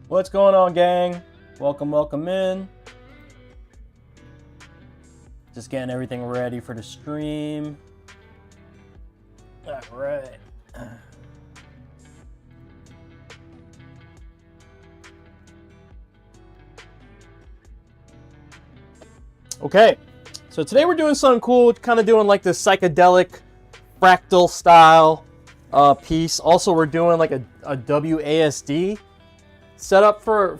What's going on, gang? Welcome in. Just getting everything ready for the stream. All right. Okay, so today we're doing something cool, kind of doing like this psychedelic fractal style piece. Also, we're doing like a WASD setup for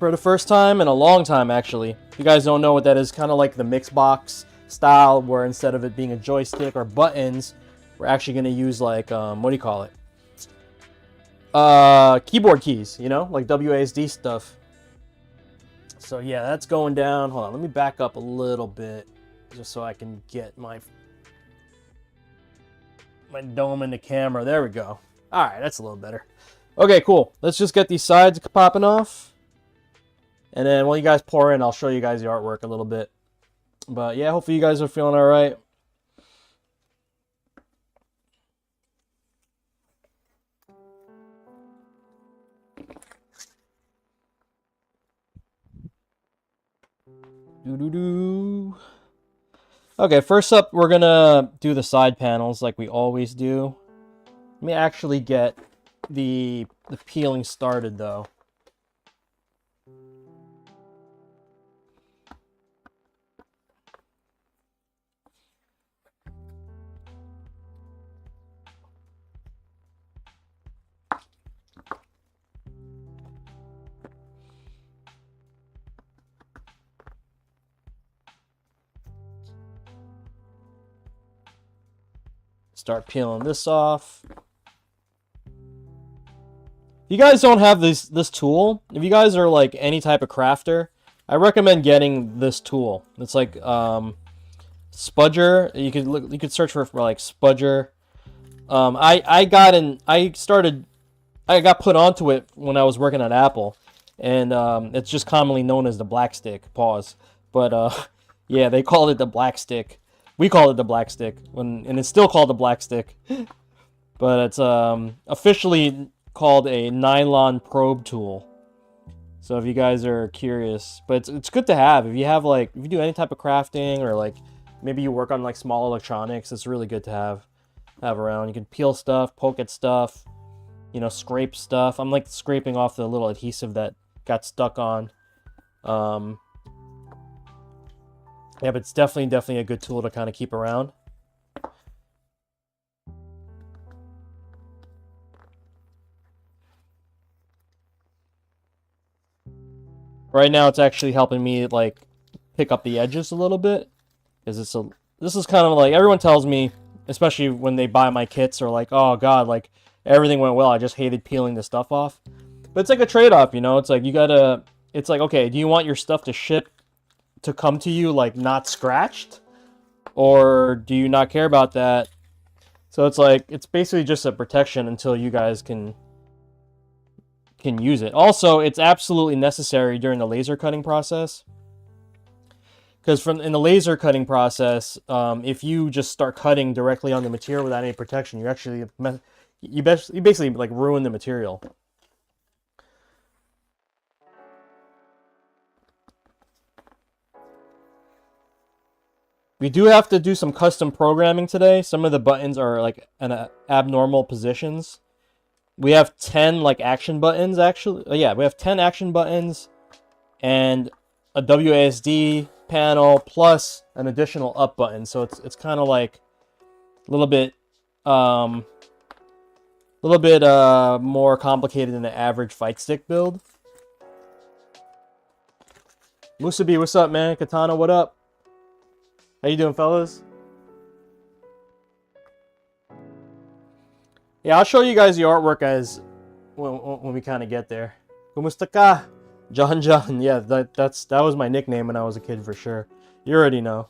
the first time in a long time, actually. If you guys don't know what that is, kind of like the Mixbox style, where instead of it being a joystick or buttons, we're actually going to use like, what do you call it? Keyboard keys, you know, like WASD stuff. So yeah, that's going down. Hold on, let me back up a little bit just so I can get my dome in the camera. There we go. All right, that's a little better. Okay, cool. Let's just get these sides popping off. And then while you guys pour in, I'll show you guys the artwork a little bit. But yeah, hopefully you guys are feeling all right. Okay, first up, we're gonna do the side panels like we always do. Let me actually get the peeling started though. Start peeling this off. If you guys don't have this tool, if you guys are like any type of crafter, I recommend getting this tool. It's like spudger. You could search for like spudger. I got put onto it when I was working at Apple, and it's just commonly known as the black stick. Pause. But yeah, they called it the black stick. We call it the black stick, and it's still called the black stick. But it's officially called a nylon probe tool. So if you guys are curious, but it's good to have if you have like if you do any type of crafting or like maybe you work on like small electronics. It's really good to have around. You can peel stuff, poke at stuff, you know, scrape stuff. I'm like scraping off the little adhesive that got stuck on. Yeah, but it's definitely a good tool to kind of keep around. Right now, it's actually helping me like pick up the edges a little bit, because this is kind of like everyone tells me, especially when they buy my kits, are like, oh god, like everything went well. I just hated peeling the stuff off. But it's like a trade-off, you know. It's like it's like, okay, do you want your stuff to come to you like not scratched, or do you not care about that? So it's like it's basically just a protection until you guys can use it. Also, it's absolutely necessary during the laser cutting process, because in the laser cutting process, if you just start cutting directly on the material without any protection, you basically like ruin the material. We do have to do some custom programming today. Some of the buttons are like in abnormal positions. We have 10 like action buttons actually. Yeah, we have 10 action buttons and a WASD panel plus an additional up button. So it's kind of like a little bit more complicated than the average fight stick build. Musabi, what's up, man? Katana, what up? How you doing, fellas? Yeah, I'll show you guys the artwork as when we kind of get there. Kumusta ka? John. Yeah, that was my nickname when I was a kid for sure. You already know.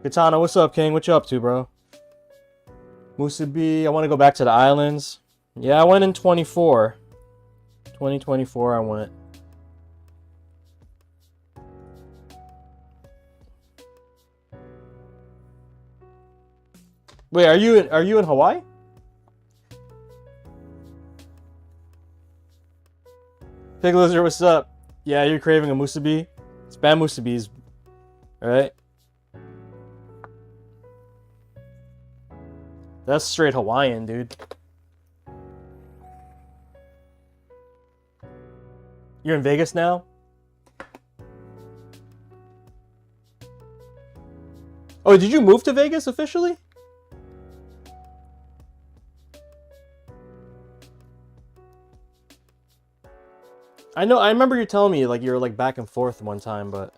Katana, what's up, King? What you up to, bro? Musabi, I want to go back to the islands. Yeah, I went in 2024, I went. Wait, are you in Hawaii? Pig Lizard, what's up? Yeah, you're craving a musubi? Spam musubis. Alright? That's straight Hawaiian, dude. You're in Vegas now? Oh, did you move to Vegas officially? I know, I remember you telling me like you were like back and forth one time, but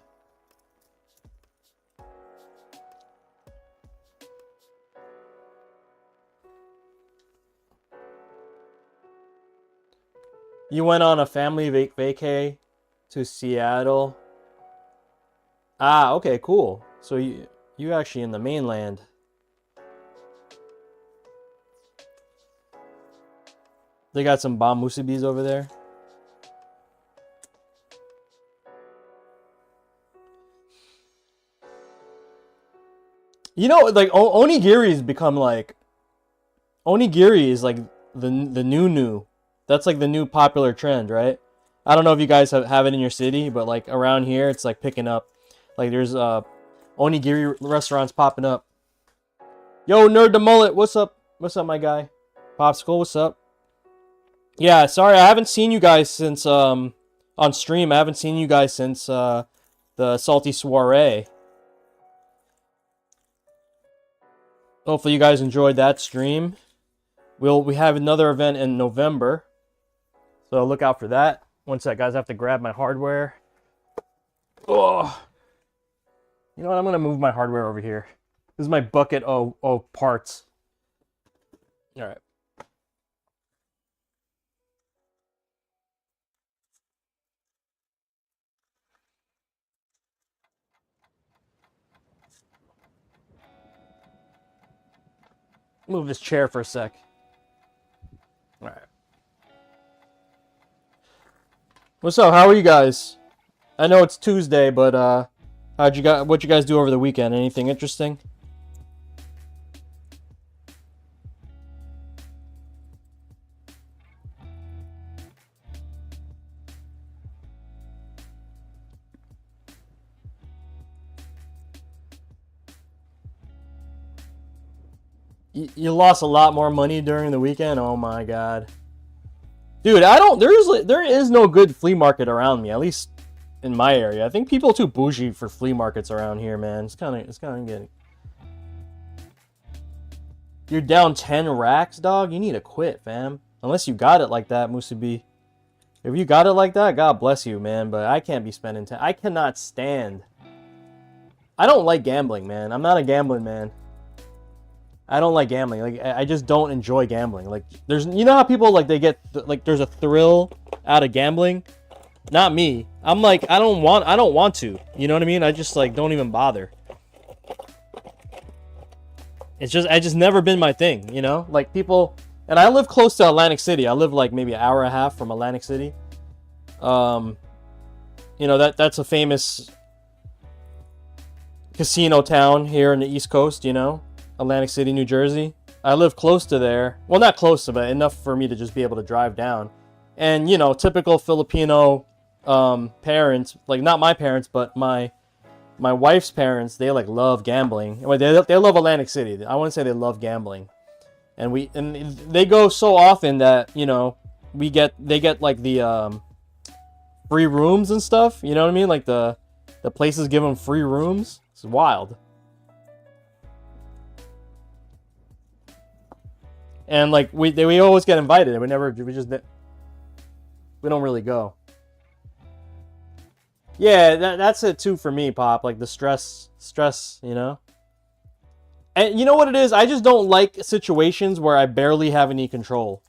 you went on a family vacay to Seattle. Ah, okay, cool. So you actually in the mainland. They got some bomb musubis over there. You know, like onigiri's become like onigiri is like the new. That's like the new popular trend, right? I don't know if you guys have it in your city, but like around here, it's like picking up. Like there's onigiri restaurants popping up. Yo, Nerd the Mullet, what's up? What's up, my guy? Popsicle, what's up? Yeah, sorry, I haven't seen you guys since on stream. I haven't seen you guys since the Salty Soiree. Hopefully you guys enjoyed that stream. We have another event in November, so look out for that. One sec, guys. I have to grab my hardware. Oh, you know what? I'm gonna move my hardware over here. This is my bucket of parts. All right. Move this chair for a sec. All right. What's up? How are you guys? I know it's Tuesday, but what you guys do over the weekend? Anything interesting? You lost a lot more money during the weekend? Oh my god. Dude, there is no good flea market around me, at least in my area. I think people are too bougie for flea markets around here, man. It's kind of getting. You're down 10 racks, dog? You need to quit, fam. Unless you got it like that, Musubi. If you got it like that, God bless you, man, but I can't be spending 10. I cannot stand. I don't like gambling, man. I'm not a gambling man. I don't like gambling. Like I just don't enjoy gambling. Like there's, you know how people like they get like there's a thrill out of gambling. Not me. I'm like I don't want to. You know what I mean? I just like don't even bother. I just never been my thing. You know, like people, and I live close to Atlantic City. I live like maybe an hour and a half from Atlantic City. You know that's a famous casino town here in the East Coast. You know. Atlantic City, New Jersey. I live close to there. Well, not close to, but enough for me to just be able to drive down. And, you know, typical Filipino parents, like not my parents, but my wife's parents, they like love gambling. They love Atlantic City. I wouldn't say they love gambling. And they go so often that, you know, they get like the free rooms and stuff. You know what I mean? Like the places give them free rooms. It's wild. And like we always get invited, and we don't really go. Yeah, that's it too for me, Pop. Like the stress, you know. And you know what it is? I just don't like situations where I barely have any control.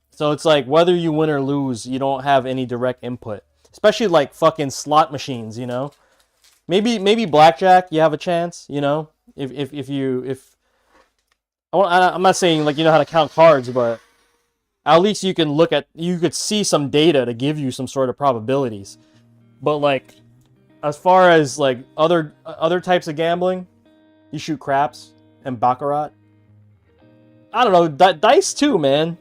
So it's like whether you win or lose, you don't have any direct input. Especially like fucking slot machines, you know. Maybe blackjack, you have a chance, you know. If I'm not saying like you know how to count cards, but at least you could see some data to give you some sort of probabilities. But like, as far as like other types of gambling, you shoot craps and baccarat. I don't know, dice too, man.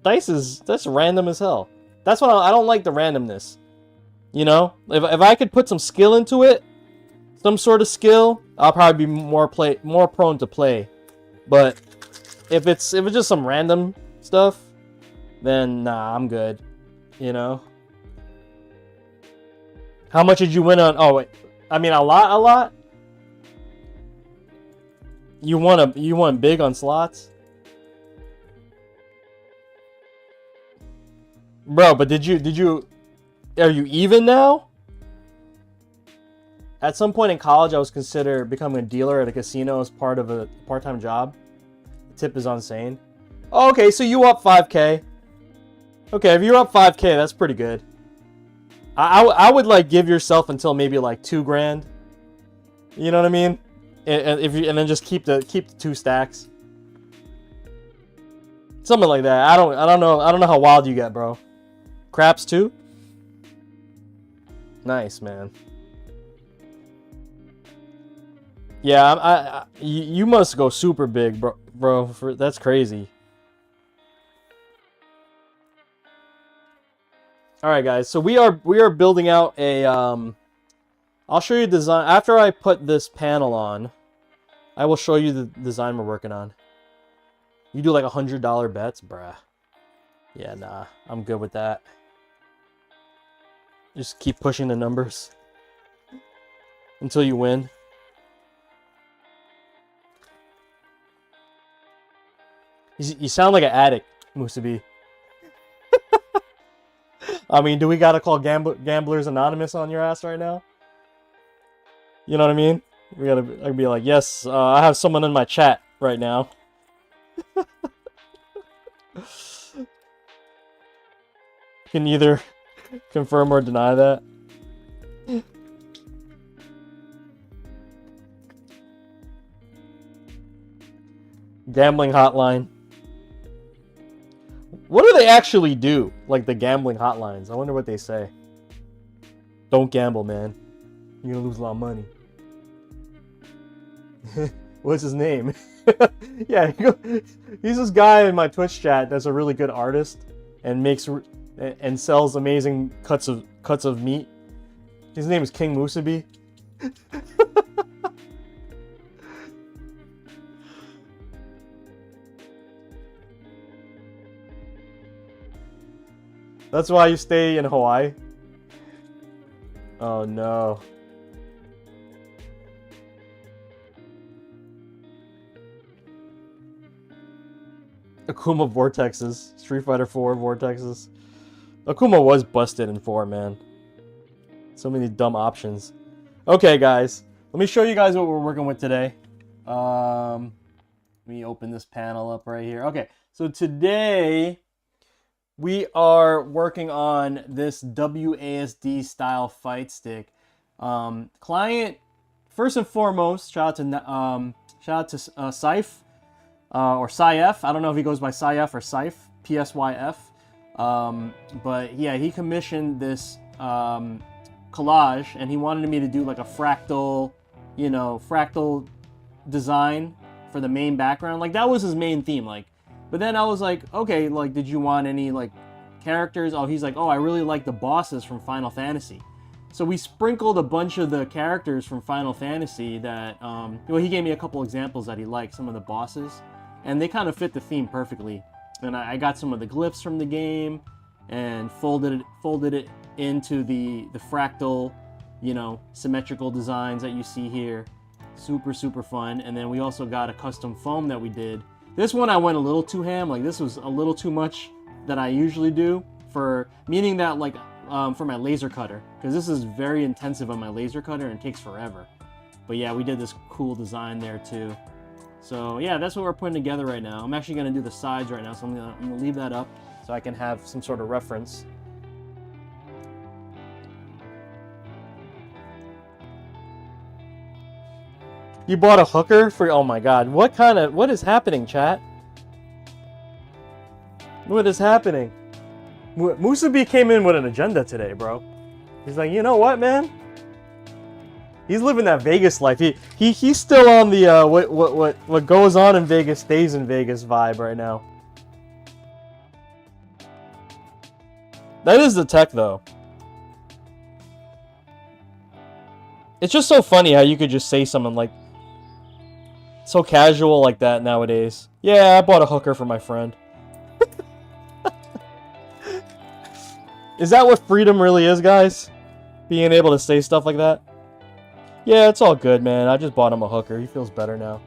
That's random as hell. That's what I don't like, the randomness. You know, if I could put some skill into it, some sort of skill, I'll probably be more prone to play. But if it's just some random stuff, then nah, I'm good. You know. How much did you win on? Oh wait, I mean a lot. You won big on slots, bro. But did you? Are you even now? At some point in college, I was considered becoming a dealer at a casino as part of a part-time job. The tip is insane. Oh, okay, so you up 5K. Okay, if you're up 5K, that's pretty good. I would like give yourself until maybe like 2 grand. You know what I mean? And then just keep the 2 stacks. Something like that. I don't know how wild you get, bro. Craps too? Nice, man. Yeah, you must go super big, bro. That's crazy. All right, guys. So we are building out a. I'll show you the design after I put this panel on. I will show you the design we're working on. You do like $100 bets, bruh. Yeah, nah, I'm good with that. Just keep pushing the numbers until you win. You sound like an addict, Musabi. I mean, do we gotta call Gamblers Anonymous on your ass right now? You know what I mean? We gotta be like, yes, I have someone in my chat right now. Can either confirm or deny that. Gambling hotline. What do they actually do? Like the gambling hotlines. I wonder what they say. Don't gamble, man. You're gonna lose a lot of money. What's his name? Yeah, he's this guy in my Twitch chat that's a really good artist and and sells amazing cuts of meat. His name is King Musabi. That's why you stay in Hawaii? Oh no. Akuma vortexes. Street Fighter 4 vortexes. Akuma was busted in 4, man. So many dumb options. Okay, guys. Let me show you guys what we're working with today. Let me open this panel up right here. Okay, so today we are working on this WASD style fight stick. Client, first and foremost, shout out to Syph. Or Psyf. I don't know if he goes by Psyf or Syph. Psyf. But yeah, he commissioned this collage, and he wanted me to do like a fractal, fractal design for the main background. Like that was his main theme. Like, but then I was like, okay, like, did you want any like characters? Oh, he's like, oh, I really like the bosses from Final Fantasy. So we sprinkled a bunch of the characters from Final Fantasy that, well, he gave me a couple examples that he liked, some of the bosses, and they kind of fit the theme perfectly. And I got some of the glyphs from the game and folded it into the fractal, symmetrical designs that you see here. Super, super fun. And then we also got a custom foam that we did. This one I went a little too ham. Like this was a little too much that I usually do, meaning that like for my laser cutter, because this is very intensive on my laser cutter and it takes forever. But yeah, we did this cool design there too. So yeah, that's what we're putting together right now. I'm actually going to do the sides right now, so I'm gonna leave that up so I can have some sort of reference. You bought a hooker for, oh my god, what is happening, chat? What is happening? Musabi came in with an agenda today, bro. He's like, you know what, man? He's living that Vegas life. He's still on the what goes on in Vegas stays in Vegas vibe right now. That is the tech, though. It's just so funny how you could just say something like so casual like that nowadays. Yeah, I bought a hooker for my friend. Is that what freedom really is, guys? Being able to say stuff like that? Yeah, it's all good, man. I just bought him a hooker. He feels better now.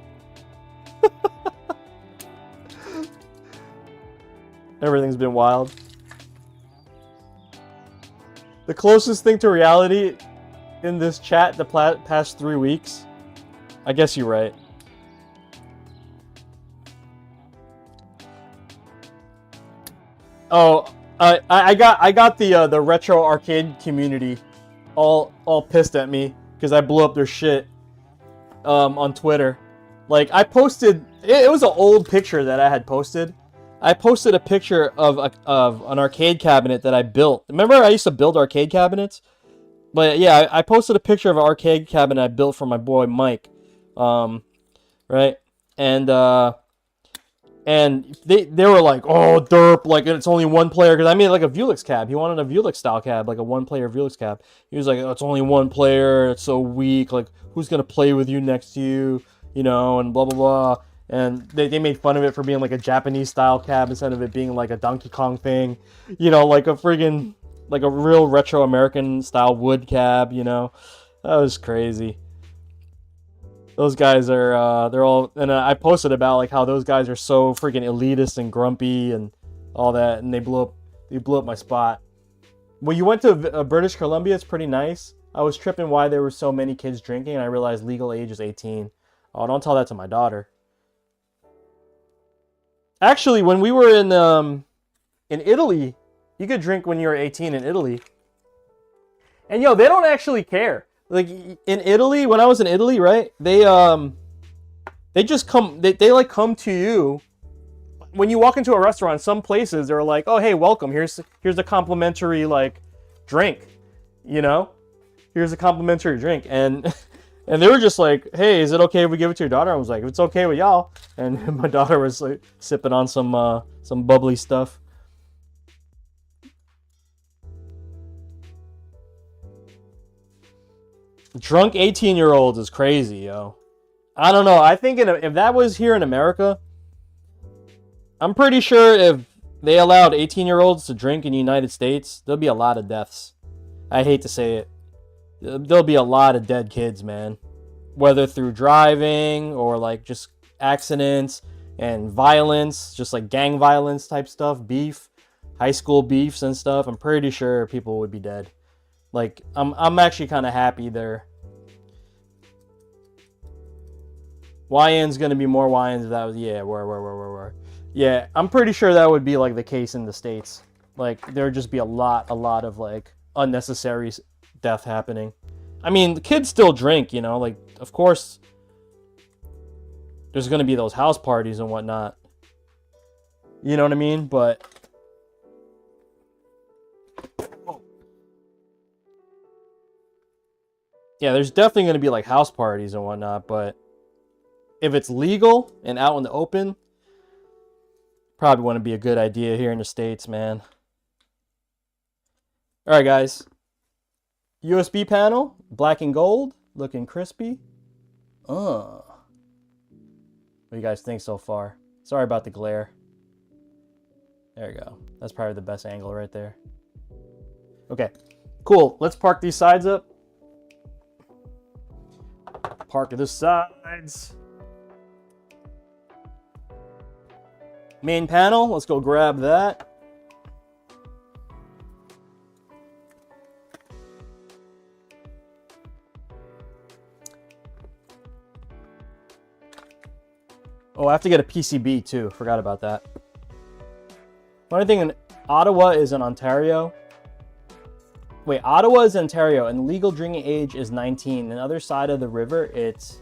Everything's been wild. The closest thing to reality in this chat the past 3 weeks. I guess you're right. Oh, I got the retro arcade community all pissed at me because I blew up their shit on Twitter. Like, I posted, it was an old picture that I had posted. I posted a picture of an arcade cabinet that I built. Remember, I used to build arcade cabinets? But yeah, I posted a picture of an arcade cabinet I built for my boy Mike. Right? And they were like, oh, derp, like, it's only one player, because I made like a Vuelix cab. He wanted a Vuelix style cab, like a one-player Vuelix cab. He was like, oh, it's only one player, it's so weak, like, who's gonna play with you next to you, you know, and blah, blah, blah. And they made fun of it for being like a Japanese style cab instead of it being like a Donkey Kong thing, you know, like a friggin', like a real retro American style wood cab, you know. That was crazy. Those guys are, they're all, and I posted about like how those guys are so freaking elitist and grumpy and all that, and they blew up my spot. When you went to British Columbia, it's pretty nice. I was tripping why there were so many kids drinking, and I realized legal age is 18. Oh, don't tell that to my daughter. Actually, when we were in Italy, you could drink when you were 18 in Italy. And yo, they don't actually care. Like, in Italy, when I was in Italy, right? They just come, they like come to you. When you walk into a restaurant, some places they're like, oh, hey, welcome. Here's a complimentary like drink, you know? Here's a complimentary drink. And they were just like, hey, is it okay if we give it to your daughter? I was like, if it's okay with y'all. And my daughter was like sipping on some bubbly stuff. Drunk 18-year-olds is crazy, yo. I don't know. I think if that was here in America, I'm pretty sure if they allowed 18-year-olds to drink in the United States, there'll be a lot of deaths. I hate to say it. There'll be a lot of dead kids, man. Whether through driving or like just accidents and violence, just like gang violence type stuff, beef, high school beefs and stuff. I'm pretty sure people would be dead. Like, I'm actually kind of happy there. YN's gonna be more YNs if that was, yeah, where. Yeah, I'm pretty sure that would be like the case in the States. Like, there would just be a lot of like unnecessary death happening. I mean, the kids still drink, you know, like, of course there's gonna be those house parties and whatnot. You know what I mean? But yeah, there's definitely going to be like house parties and whatnot, but if it's legal and out in the open, probably wouldn't be a good idea here in the States, man. All right, guys. USB panel, black and gold, looking crispy. What do you guys think so far? Sorry about the glare. There you go. That's probably the best angle right there. Okay, cool. Let's park these sides up. Park the sides. Main panel, let's go grab that. Oh, I have to get a PCB too. Forgot about that. One thing in Ottawa is in Ontario. Wait, Ottawa is Ontario, and legal drinking age is 19. On the other side of the river, it's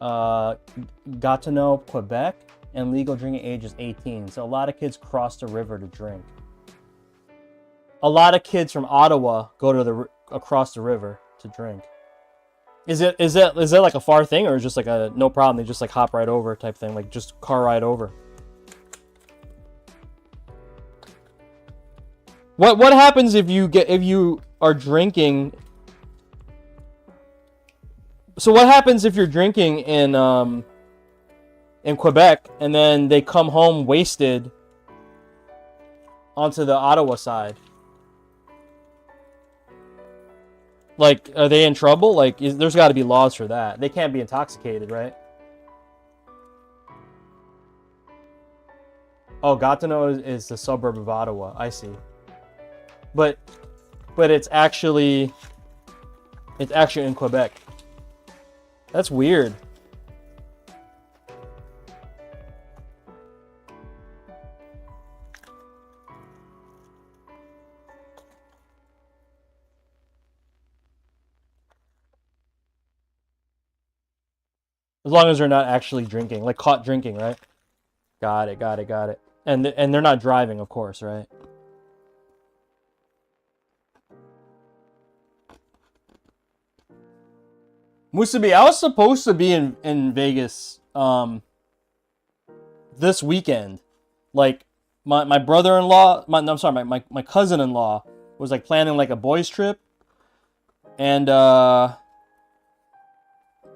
Gatineau, Quebec, and legal drinking age is 18. So a lot of kids cross the river to drink. A lot of kids from Ottawa go to across the river to drink. Is it like a far thing, or is it just like a no problem? They just like hop right over type thing, like just car ride over. What happens if you are drinking? So what happens if you're drinking in Quebec and then they come home wasted onto the Ottawa side? Like, are they in trouble? Like, there's got to be laws for that. They can't be intoxicated, right? Oh, Gatineau is the suburb of Ottawa. I see. But it's actually in Quebec. That's weird. As long as they're not actually drinking, like caught drinking, right? Got it. And they're not driving, of course, right? Musabi, I was supposed to be in Vegas this weekend. Like my brother-in-law, my cousin-in-law was like planning like a boys trip, and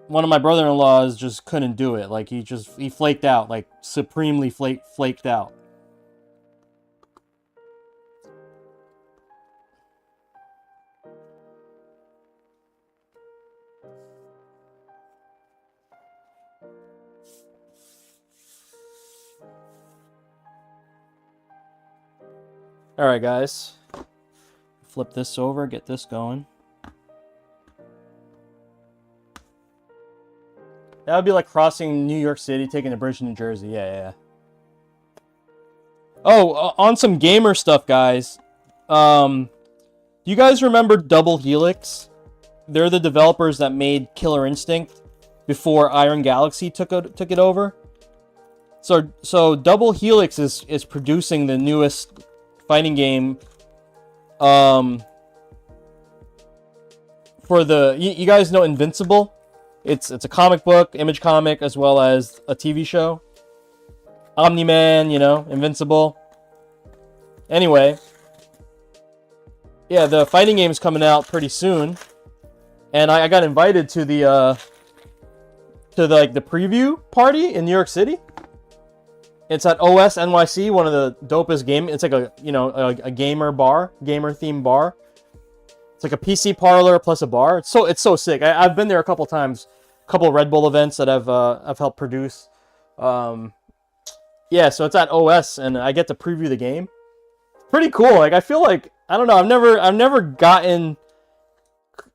one of my brother-in-laws just couldn't do it. Like he flaked out, like supremely flaked out. All right, guys. Flip this over, get this going. That would be like crossing New York City, taking a bridge to New Jersey. Yeah. Oh, on some gamer stuff, guys. Do you guys remember Double Helix? They're the developers that made Killer Instinct before Iron Galaxy took it over. So Double Helix is producing the newest fighting game. For the you guys know Invincible? It's a comic book, image comic, as well as a TV show. Omni-Man, you know, Invincible. Anyway, yeah, the fighting game is coming out pretty soon, and I got invited to the preview party in New York City. It's at OS NYC, one of the dopest game. It's like a gamer themed bar. It's like a PC parlor plus a bar. It's so sick. I've been there a couple times, a couple of Red Bull events that I've helped produce. Yeah, so it's at OS, and I get to preview the game. Pretty cool. Like I feel like I don't know. I've never gotten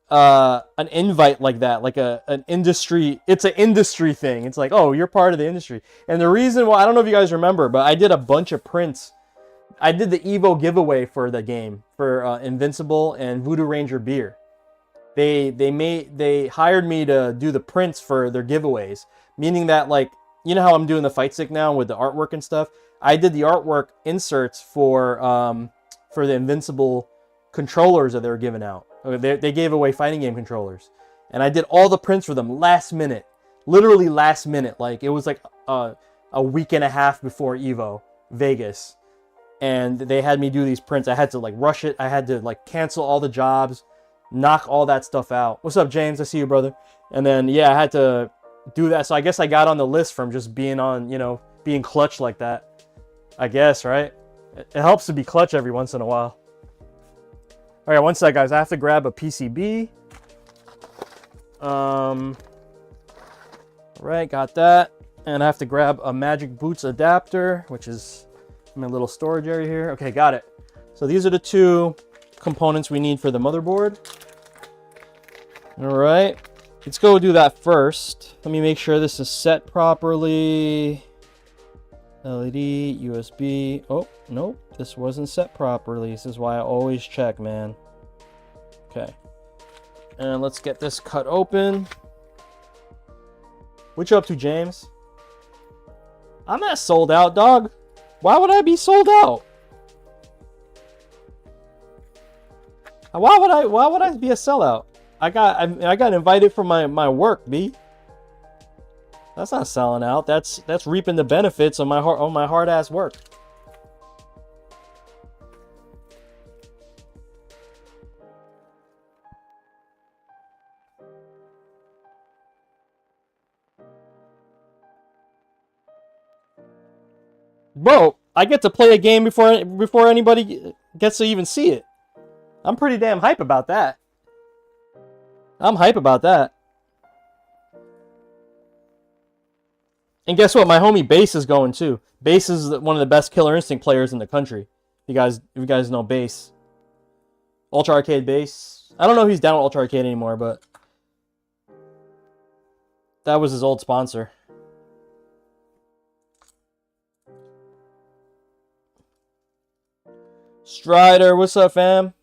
an invite like that, like an industry. It's an industry thing. It's like, oh, you're part of the industry. And the reason why, I don't know if you guys remember, but I did a bunch of prints. I did the Evo giveaway for the game for Invincible and Voodoo Ranger beer. They hired me to do the prints for their giveaways, meaning that, like, you know how I'm doing the Fightstick now with the artwork and stuff. I did the artwork inserts for the Invincible controllers that they were giving out. They gave away fighting game controllers, and I did all the prints for them last minute, literally last minute. Like it was like a week and a half before Evo Vegas, and they had me do these prints. I had to like rush it. I had to like cancel all the jobs, knock all that stuff out. What's up, James? I see you, brother. And then yeah, I had to do that. So I guess I got on the list from just being on, being clutch like that. I guess, right? It helps to be clutch every once in a while. All right, one sec, guys. I have to grab a PCB. All right, got that. And I have to grab a Magic Boots adapter, which is in my little storage area here. Okay, got it. So these are the two components we need for the motherboard. All right, let's go do that first. Let me make sure this is set properly. LED, USB. Oh, nope, this wasn't set properly. This is why I always check, man. Okay. And let's get this cut open. What you up to, James? I'm not sold out, dog. Why would I be sold out? Why would I be a sellout? I got invited from my work, B. That's not selling out. That's reaping the benefits of my hard ass work. Bro, I get to play a game before anybody gets to even see it. I'm pretty damn hype about that. I'm hype about that. And guess what? My homie Bass is going too. Bass is one of the best Killer Instinct players in the country. If you guys know Bass. Ultra Arcade Bass. I don't know if he's down with Ultra Arcade anymore, but that was his old sponsor. Strider, what's up, fam?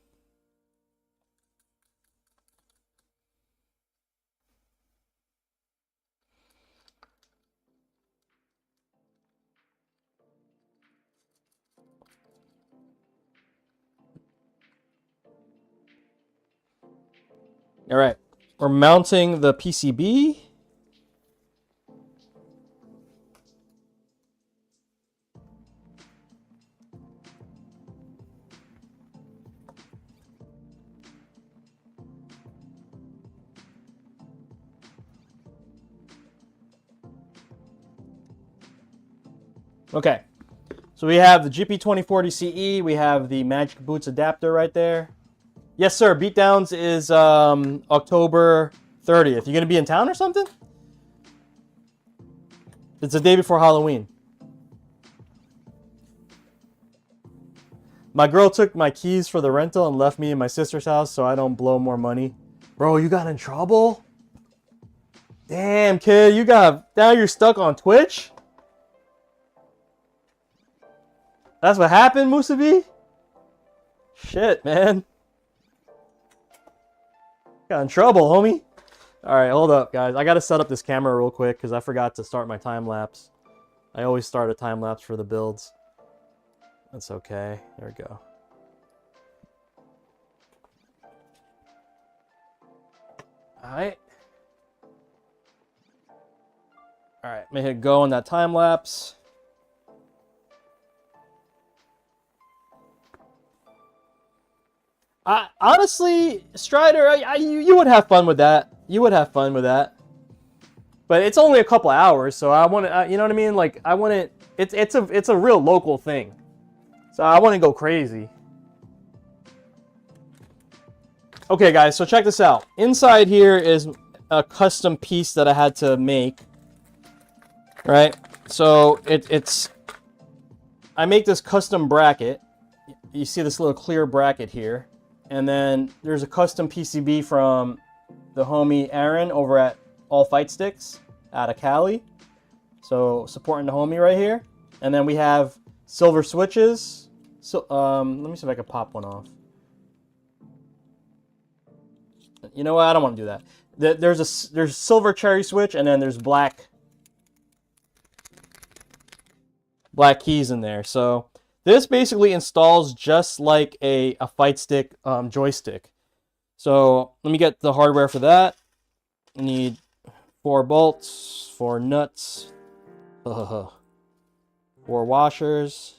All right, we're mounting the PCB. Okay, so we have the GP2040 CE. We have the Magic Boots adapter right there. Yes, sir. Beatdowns is October 30th. You gonna be in town or something? It's the day before Halloween. My girl took my keys for the rental and left me in my sister's house so I don't blow more money. Bro, you got in trouble? Damn, kid, now you're stuck on Twitch? That's what happened, Musabi? Shit, man. Got in trouble, homie. Alright, hold up, guys. I gotta set up this camera real quick because I forgot to start my time-lapse. I always start a time-lapse for the builds. That's okay. There we go. Alright. Alright, I'm gonna hit go on that time-lapse. Honestly, Strider, you would have fun with that. You would have fun with that. But it's only a couple hours, so I want to, you know what I mean? Like, I want it. It's a real local thing, so I want to go crazy. Okay, guys, so check this out. Inside here is a custom piece that I had to make. Right? So I make this custom bracket. You see this little clear bracket here. And then there's a custom PCB from the homie Aaron over at All Fightsticks out of Cali. So supporting the homie right here. And then we have silver switches. So let me see if I can pop one off. You know what? I don't want to do that. There's silver cherry switch, and then there's black keys in there. So this basically installs just like a Fightstick joystick. So let me get the hardware for that. I need 4 bolts, 4 nuts, 4 washers.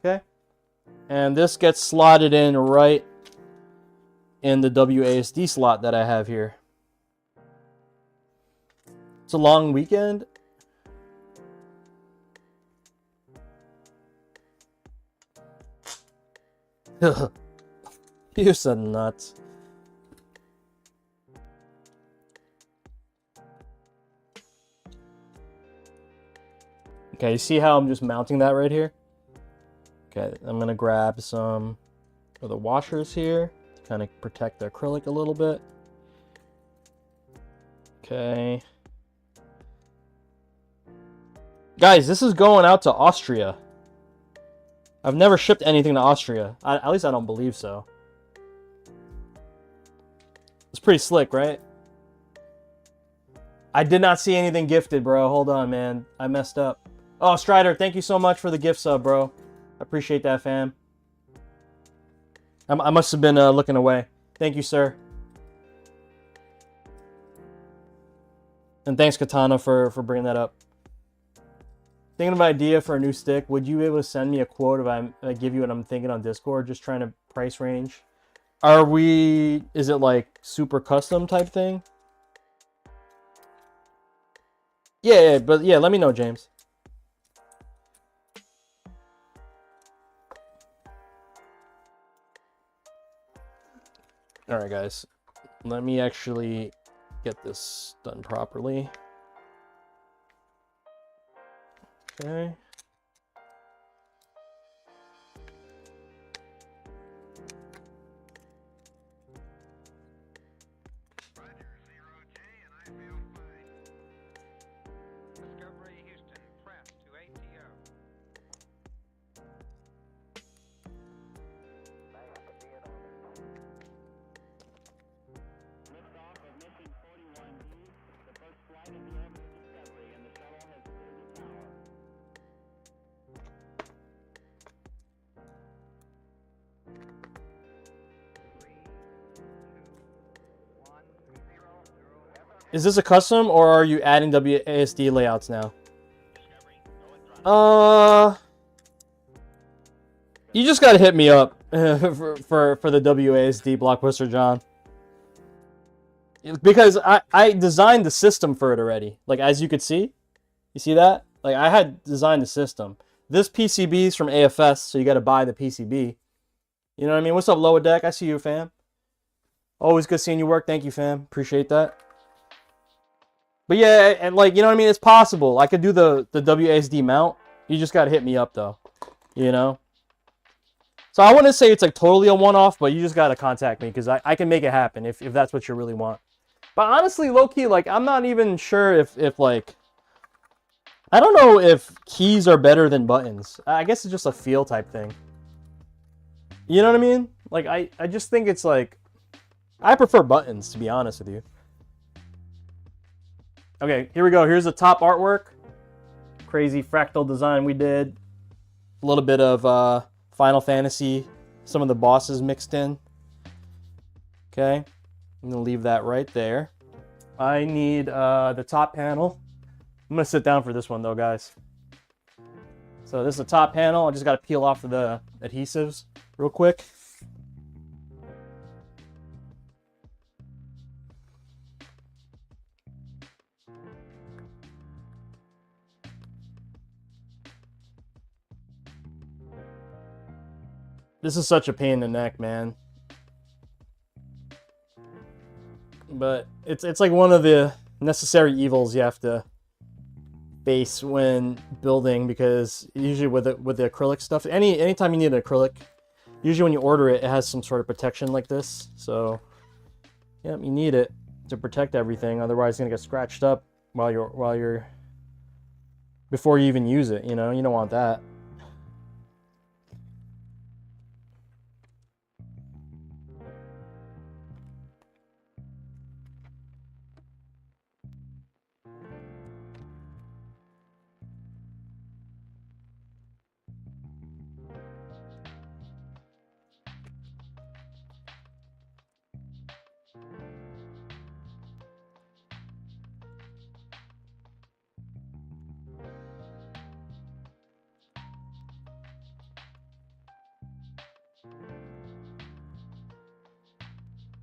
Okay. And this gets slotted in right in the WASD slot that I have here. It's a long weekend. You're so nuts. Okay, you see how I'm just mounting that right here? Okay, I'm gonna grab some of the washers here to kind of protect the acrylic a little bit. Okay. Guys, this is going out to Austria. I've never shipped anything to Austria. At least I don't believe so. It's pretty slick, right? I did not see anything gifted, bro. Hold on, man. I messed up. Oh, Strider, thank you so much for the gift sub, bro. I appreciate that, fam. I must have been looking away. Thank you, sir. And thanks, Katana, for bringing that up. Thinking of an idea for a new stick. Would you be able to send me a quote if I give you what I'm thinking on Discord? Just trying to price range. Is it like super custom type thing? Yeah, but yeah, let me know, James. All right, guys. Let me actually get this done properly. Okay. Is this a custom or are you adding WASD layouts now? You just gotta hit me up for the WASD Blockbuster, John. Because I designed the system for it already. Like, as you could see. You see that? Like, I had designed the system. This PCB is from AFS, so you gotta buy the PCB. You know what I mean? What's up, Lower Deck? I see you, fam. Always good seeing you work. Thank you, fam. Appreciate that. But yeah, and like, you know what I mean? It's possible. I could do the WASD mount. You just gotta hit me up, though. You know? So I wouldn't say it's like totally a one-off, but you just gotta contact me because I can make it happen if that's what you really want. But honestly, low-key, like, I'm not even sure if like... I don't know if keys are better than buttons. I guess it's just a feel type thing. You know what I mean? Like, I just think it's like... I prefer buttons, to be honest with you. Okay, here we go. Here's the top artwork. Crazy fractal design we did. A little bit of Final Fantasy. Some of the bosses mixed in. Okay. I'm going to leave that right there. I need the top panel. I'm going to sit down for this one, though, guys. So this is the top panel. I just got to peel off the adhesives real quick. This is such a pain in the neck, man. But it's like one of the necessary evils you have to face when building, because usually with the acrylic stuff, anytime you need an acrylic, usually when you order it, it has some sort of protection like this. So yeah, you need it to protect everything. Otherwise, it's gonna get scratched up before you even use it. You know, you don't want that.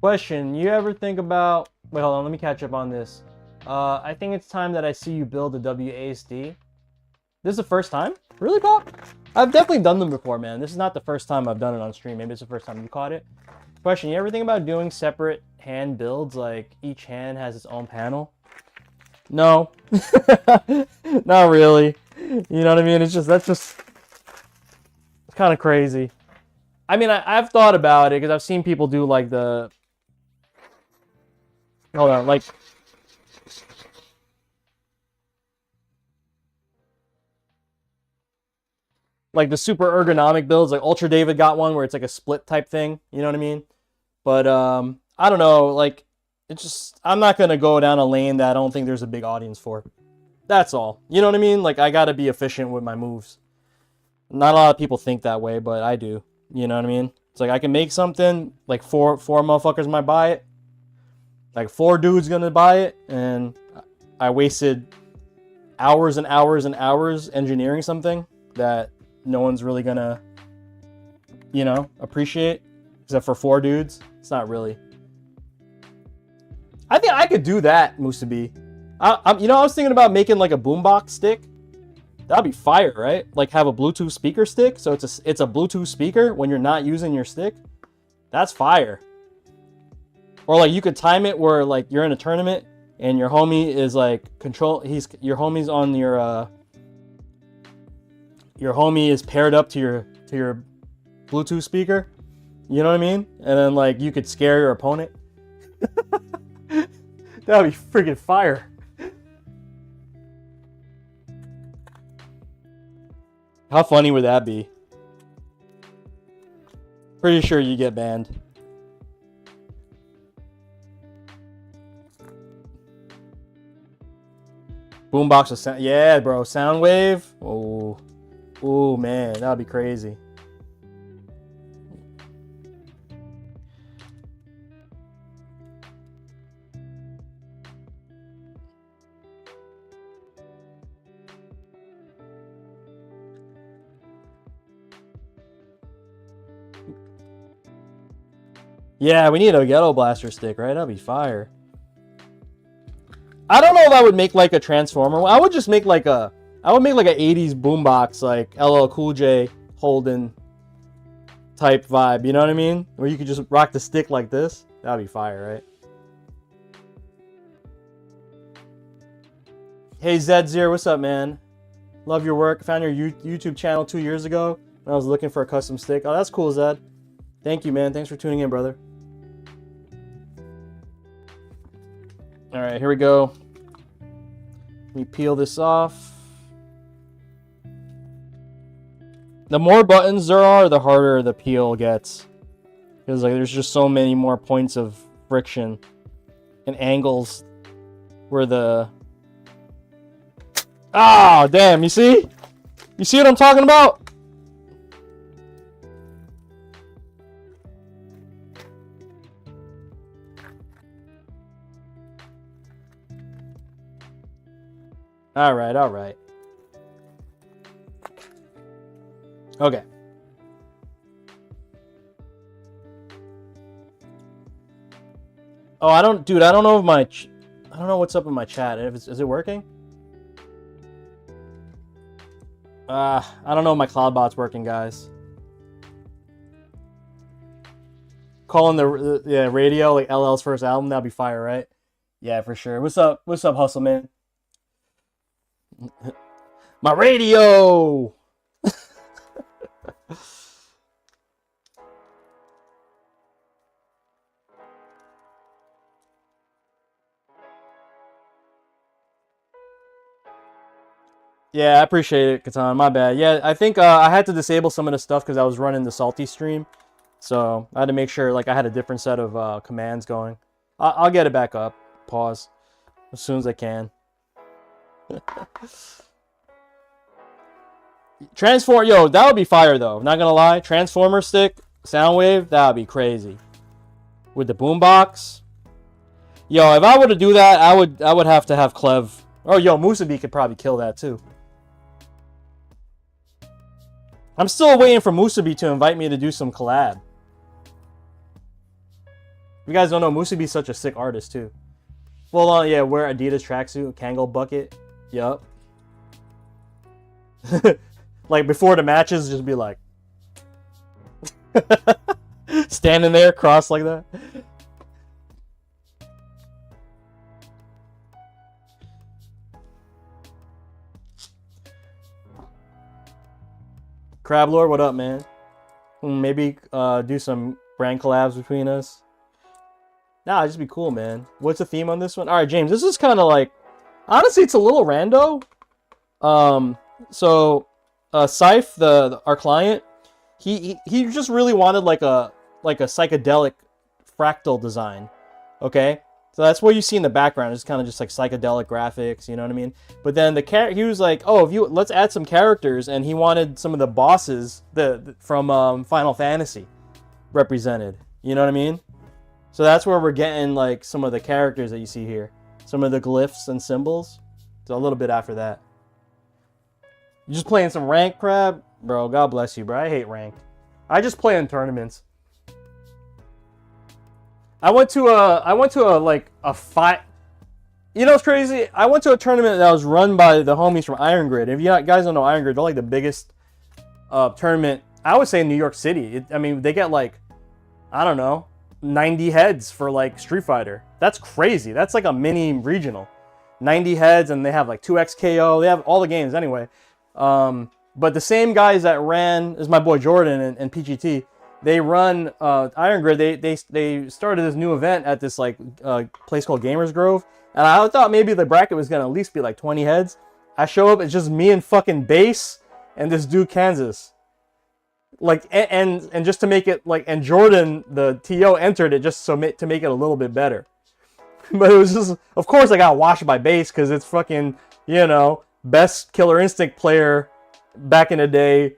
Question, you ever think about... Wait, hold on, let me catch up on this. I think it's time that I see you build a WASD. This is the first time? Really, Pop? I've definitely done them before, man. This is not the first time I've done it on stream. Maybe it's the first time you caught it. Question, you ever think about doing separate hand builds? Like, each hand has its own panel? No. Not really. You know what I mean? That's just... It's kind of crazy. I mean, I've thought about it, because I've seen people do, like, the... Hold on, like the super ergonomic builds, like Ultra David got one where it's like a split type thing, you know what I mean? But I don't know, like, it's just, I'm not gonna go down a lane that I don't think there's a big audience for. That's all. You know what I mean? Like, I gotta be efficient with my moves. Not a lot of people think that way, but I do. You know what I mean? It's like I can make something, like four motherfuckers might buy it. Like 4 dudes gonna buy it, and I wasted hours and hours and hours engineering something that no one's really gonna, you know, appreciate, except for 4 dudes. It's not really. I think I could do that, Musabi. You know, I was thinking about making like a boombox stick. That'd be fire, right? Like have a Bluetooth speaker stick, so it's a Bluetooth speaker when you're not using your stick. That's fire. Or like you could time it where like you're in a tournament and your homie is like your homie's on your homie is paired up to your Bluetooth speaker. You know what I mean? And then like you could scare your opponent. That would be freaking fire. How funny would that be? Pretty sure you get banned. Boombox of sound. Yeah, bro. Soundwave. Oh. Oh, man. That would be crazy. Yeah, we need a ghetto blaster stick, right? That'd be fire. I don't know if I would make like a transformer. I would just make like a, I would make like an 80s boombox, like LL Cool J Holden type vibe. You know what I mean? Where you could just rock the stick like this. That'd be fire, right? Hey Zed0, what's up, man? Love your work. Found your YouTube channel 2 years ago when I was looking for a custom stick. Oh, that's cool, Zed. Thank you, man. Thanks for tuning in, brother. All right, here we go. Let me peel this off. The more buttons there are, the harder the peel gets. Because like there's just so many more points of friction and angles where the... Ah, damn, you see? You see what I'm talking about? All right. Okay. Oh, I don't know if I don't know what's up in my chat. Is it working? I don't know if my CloudBot's working, guys. Calling the radio like LL's first album, that'd be fire, right? Yeah, for sure. What's up, Hustle Man? My radio. Yeah, I appreciate it, Katan. My bad. Yeah, I think I had to disable some of the stuff because I was running the Salty stream. So I had to make sure like I had a different set of commands going. I'll get it back up. Pause. As soon as I can. Transform, yo, that would be fire though. Not gonna lie. Transformer stick, Soundwave, that would be crazy. With the boombox. Yo, if I were to do that, I would have to have Clev. Oh, yo, Musabi could probably kill that too. I'm still waiting for Musabi to invite me to do some collab. You guys don't know, Musabi's such a sick artist too. Well, yeah, wear Adidas tracksuit, Kangol bucket. Yup. Like before the matches, just be like standing there, crossed like that. Crab Lord, what up, man? Maybe do some brand collabs between us. Nah, it'd just be cool, man. What's the theme on this one? All right, James, this is kind of like, honestly, it's a little rando. So Scythe, our client, he just really wanted like a psychedelic fractal design. Okay, so that's what you see in the background. It's kind of just like psychedelic graphics, you know what I mean? But then he was like, oh, let's add some characters, and he wanted some of the bosses from Final Fantasy represented. You know what I mean? So that's where we're getting like some of the characters that you see here, some of the glyphs and symbols. So a little bit after that. You just playing some ranked, Crab? Bro, God bless you, bro. I hate ranked. I just play in tournaments. I went to a fight. You know what's crazy? I went to a tournament that was run by the homies from Iron Grid. If you guys don't know Iron Grid, they're like the biggest tournament, I would say, in New York City. I mean, they get like, I don't know, 90 heads for like Street Fighter. That's crazy. That's like a mini regional. 90 heads, and they have like 2XKO. They have all the games anyway. But the same guys that ran, is my boy Jordan and PGT, they run Iron Grid. They started this new event at this like place called Gamers Grove. And I thought maybe the bracket was gonna at least be like 20 heads. I show up, it's just me and fucking Base and this dude Kansas. Like, and just to make it like, and Jordan, the TO, entered it just so to make it a little bit better. But it was just, of course I got washed by Base because it's fucking, you know, best Killer Instinct player back in the day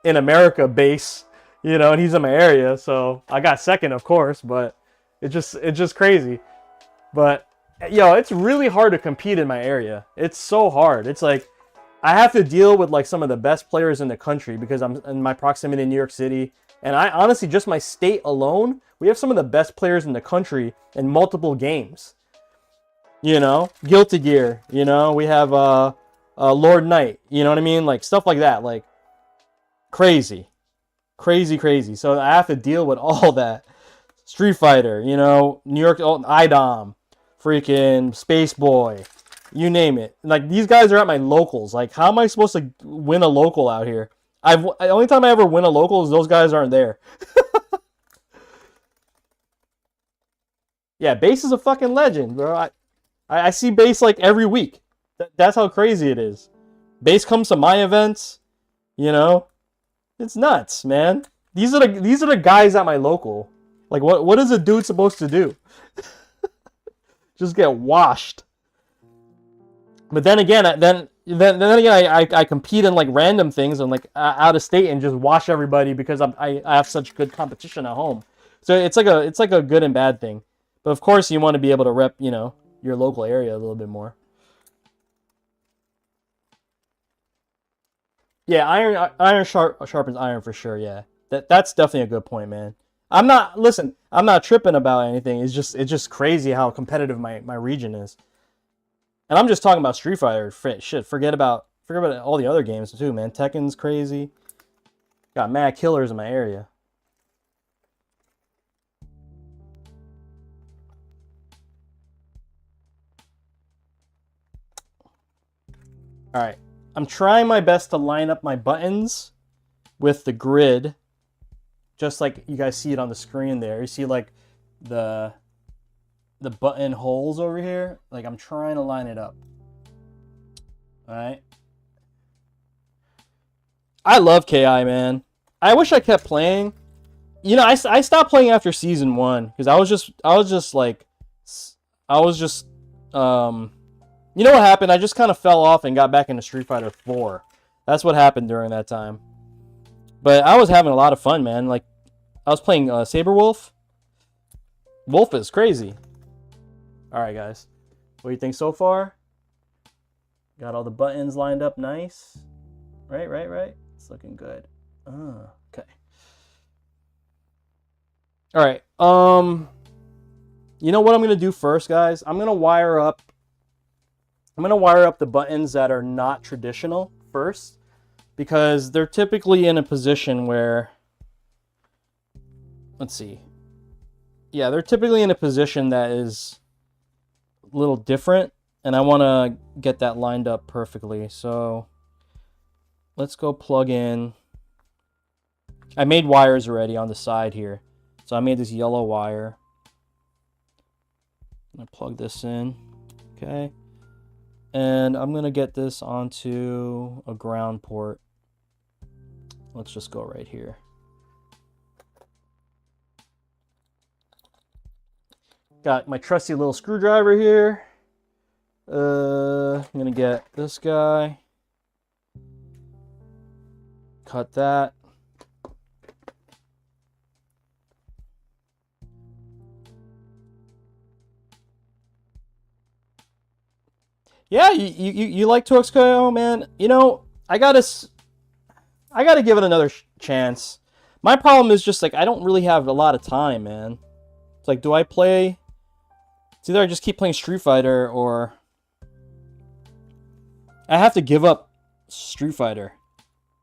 in America, Base, you know, and he's in my area, so I got second, of course, but it's just crazy. But yo, it's really hard to compete in my area. It's so hard. It's like I have to deal with like some of the best players in the country because I'm in my proximity in New York City. And I honestly, just my state alone, we have some of the best players in the country in multiple games. You know, Guilty Gear, you know, we have Lord Knight, you know what I mean? Like stuff like that, like crazy. Crazy. So I have to deal with all that. Street Fighter, you know, New York, IDOM, freaking Space Boy, you name it. Like these guys are at my locals. Like how am I supposed to win a local out here? The only time I ever win a local is those guys aren't there. Yeah, Base is a fucking legend, bro. I see Base like every week. That's how crazy it is. Base comes to my events, you know. It's nuts, man. These are the guys at my local. Like what is a dude supposed to do? Just get washed. But then again, I compete in like random things and like out of state and just wash everybody because I have such good competition at home. So it's like a good and bad thing. But of course you want to be able to rep, you know, your local area a little bit more. Yeah, iron sharpens iron for sure. Yeah, that's definitely a good point, man. I'm not tripping about anything. It's just crazy how competitive my region is. And I'm just talking about Street Fighter. Shit, forget about all the other games too, man. Tekken's crazy. Got mad killers in my area. All right. I'm trying my best to line up my buttons with the grid, just like you guys see it on the screen there. You see like the button holes over here? Like I'm trying to line it up. All right. I love KI, man. I wish I kept playing. You know, I stopped playing after season 1 because I was just you know what happened? I just kind of fell off and got back into Street Fighter 4. That's what happened during that time. But I was having a lot of fun, man. Like, I was playing Saber Wolf. Wolf is crazy. Alright, guys. What do you think so far? Got all the buttons lined up nice. Right. It's looking good. Okay. Alright. You know what I'm going to do first, guys? I'm going to wire up the buttons that are not traditional first, because they're typically in a position where, let's see. Yeah, they're typically in a position that is a little different, and I want to get that lined up perfectly. So let's go plug in. I made wires already on the side here. So I made this yellow wire. I'm going to plug this in. Okay. And I'm going to get this onto a ground port. Let's just go right here. Got my trusty little screwdriver here. I'm going to get this guy. Cut that. Yeah, you like 2XKO, man. You know, I gotta give it another chance. My problem is just like I don't really have a lot of time, man. It's like, do I play? It's either I just keep playing Street Fighter or I have to give up Street Fighter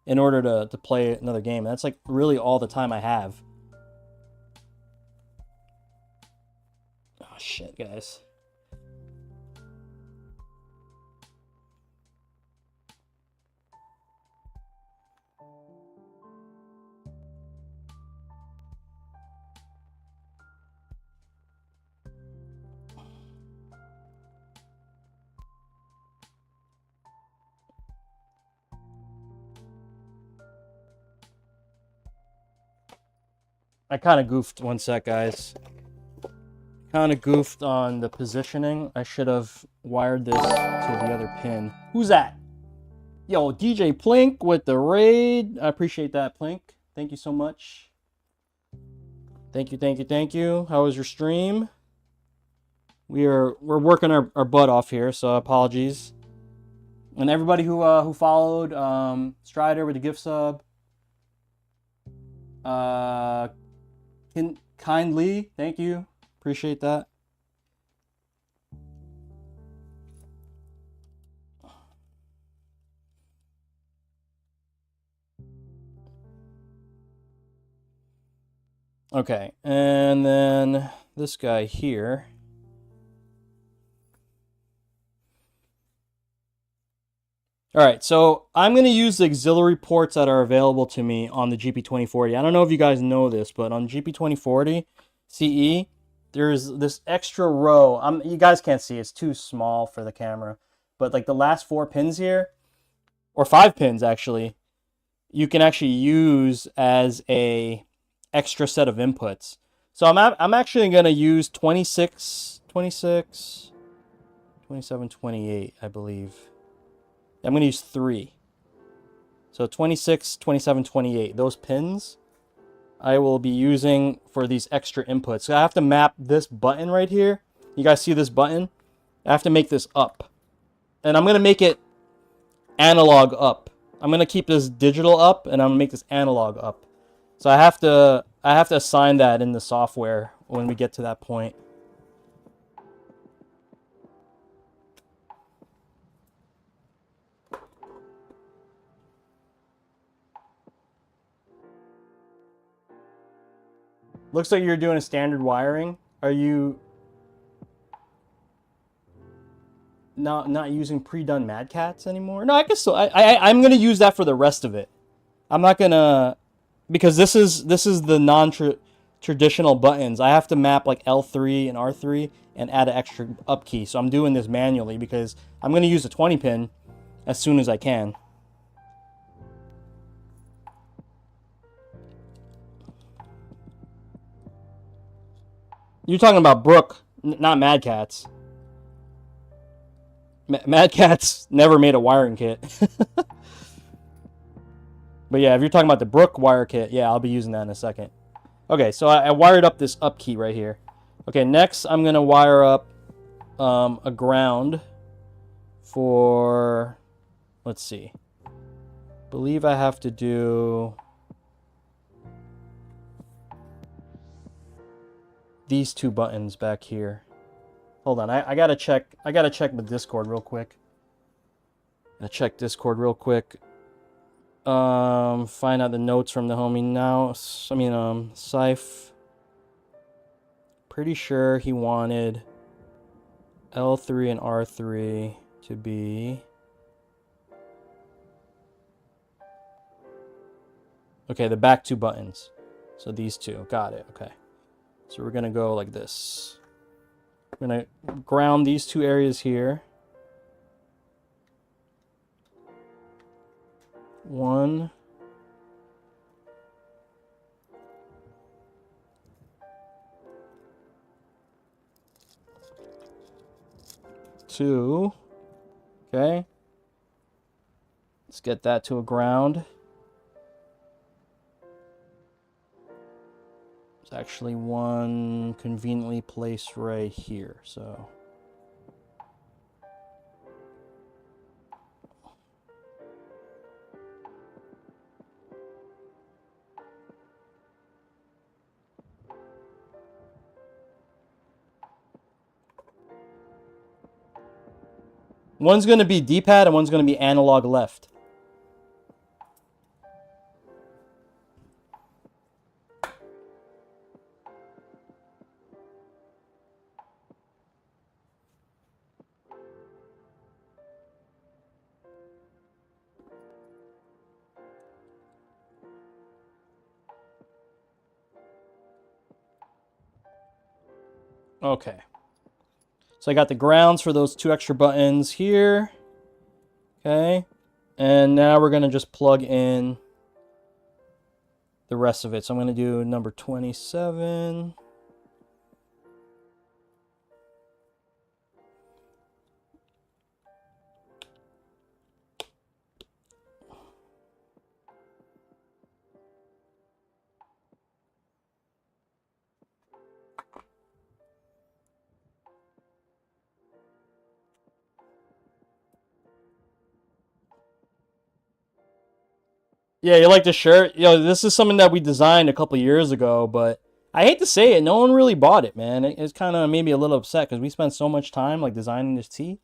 in order to play another game. That's like really all the time I have. shit, guys. I kind of goofed. One sec, guys. Kind of goofed on the positioning. I should have wired this to the other pin. Who's that? Yo, DJ Plink with the raid. I appreciate that, Plink. Thank you so much. Thank you, thank you, thank you. How was your stream? We're working our butt off here, so apologies. And everybody who followed, Strider with the gift sub. Kindly, thank you. Appreciate that. Okay, and then this guy here. All right, so I'm going to use the auxiliary ports that are available to me on the GP2040. I don't know if you guys know this, but on GP2040 CE, there's this extra row. You guys can't see, it's too small for the camera. But like the last 4 pins here, or 5 pins actually, you can actually use as a extra set of inputs. So I'm actually going to use 26, 27, 28, I believe. I'm going to use 3. So 26, 27, 28. Those pins I will be using for these extra inputs. So I have to map this button right here. You guys see this button? I have to make this up. And I'm going to make it analog up. I'm going to keep this digital up, and I'm going to make this analog up. So I have to assign that in the software when we get to that point. Looks like you're doing a standard wiring. Are you not using pre-done Mad Cats anymore? No, I guess so. I'm gonna use that for the rest of it. I'm not gonna, because this is the non-traditional buttons. I have to map like L3 and R3 and add an extra up key. So I'm doing this manually because I'm gonna use a 20 pin as soon as I can. You're talking about Brook, not Mad Cats. Mad Cats never made a wiring kit. But yeah, if you're talking about the Brook wire kit, yeah, I'll be using that in a second. Okay, so I wired up this up key right here. Okay, next I'm going to wire up a ground for, let's see. I believe I have to do these 2 buttons back here. Hold on, I gotta check the Discord real quick. I'm gonna check Discord real quick. Find out the notes from the homie now. I mean, Scythe. Pretty sure he wanted L3 and R3 to be. Okay, the back 2 buttons. So these 2, got it. Okay. So we're gonna go like this. We're gonna ground these 2 areas here. 1. 2. Okay. Let's get that to a ground. There's actually one conveniently placed right here, so. One's going to be D-pad and one's going to be analog left. Okay. So I got the grounds for those 2 extra buttons here. Okay. And now we're going to just plug in the rest of it. So I'm going to do number 27. Yeah, you like the shirt? Yo, this is something that we designed a couple years ago, but I hate to say it, no one really bought it, man. It's kind of made me a little upset because we spent so much time like designing this tee,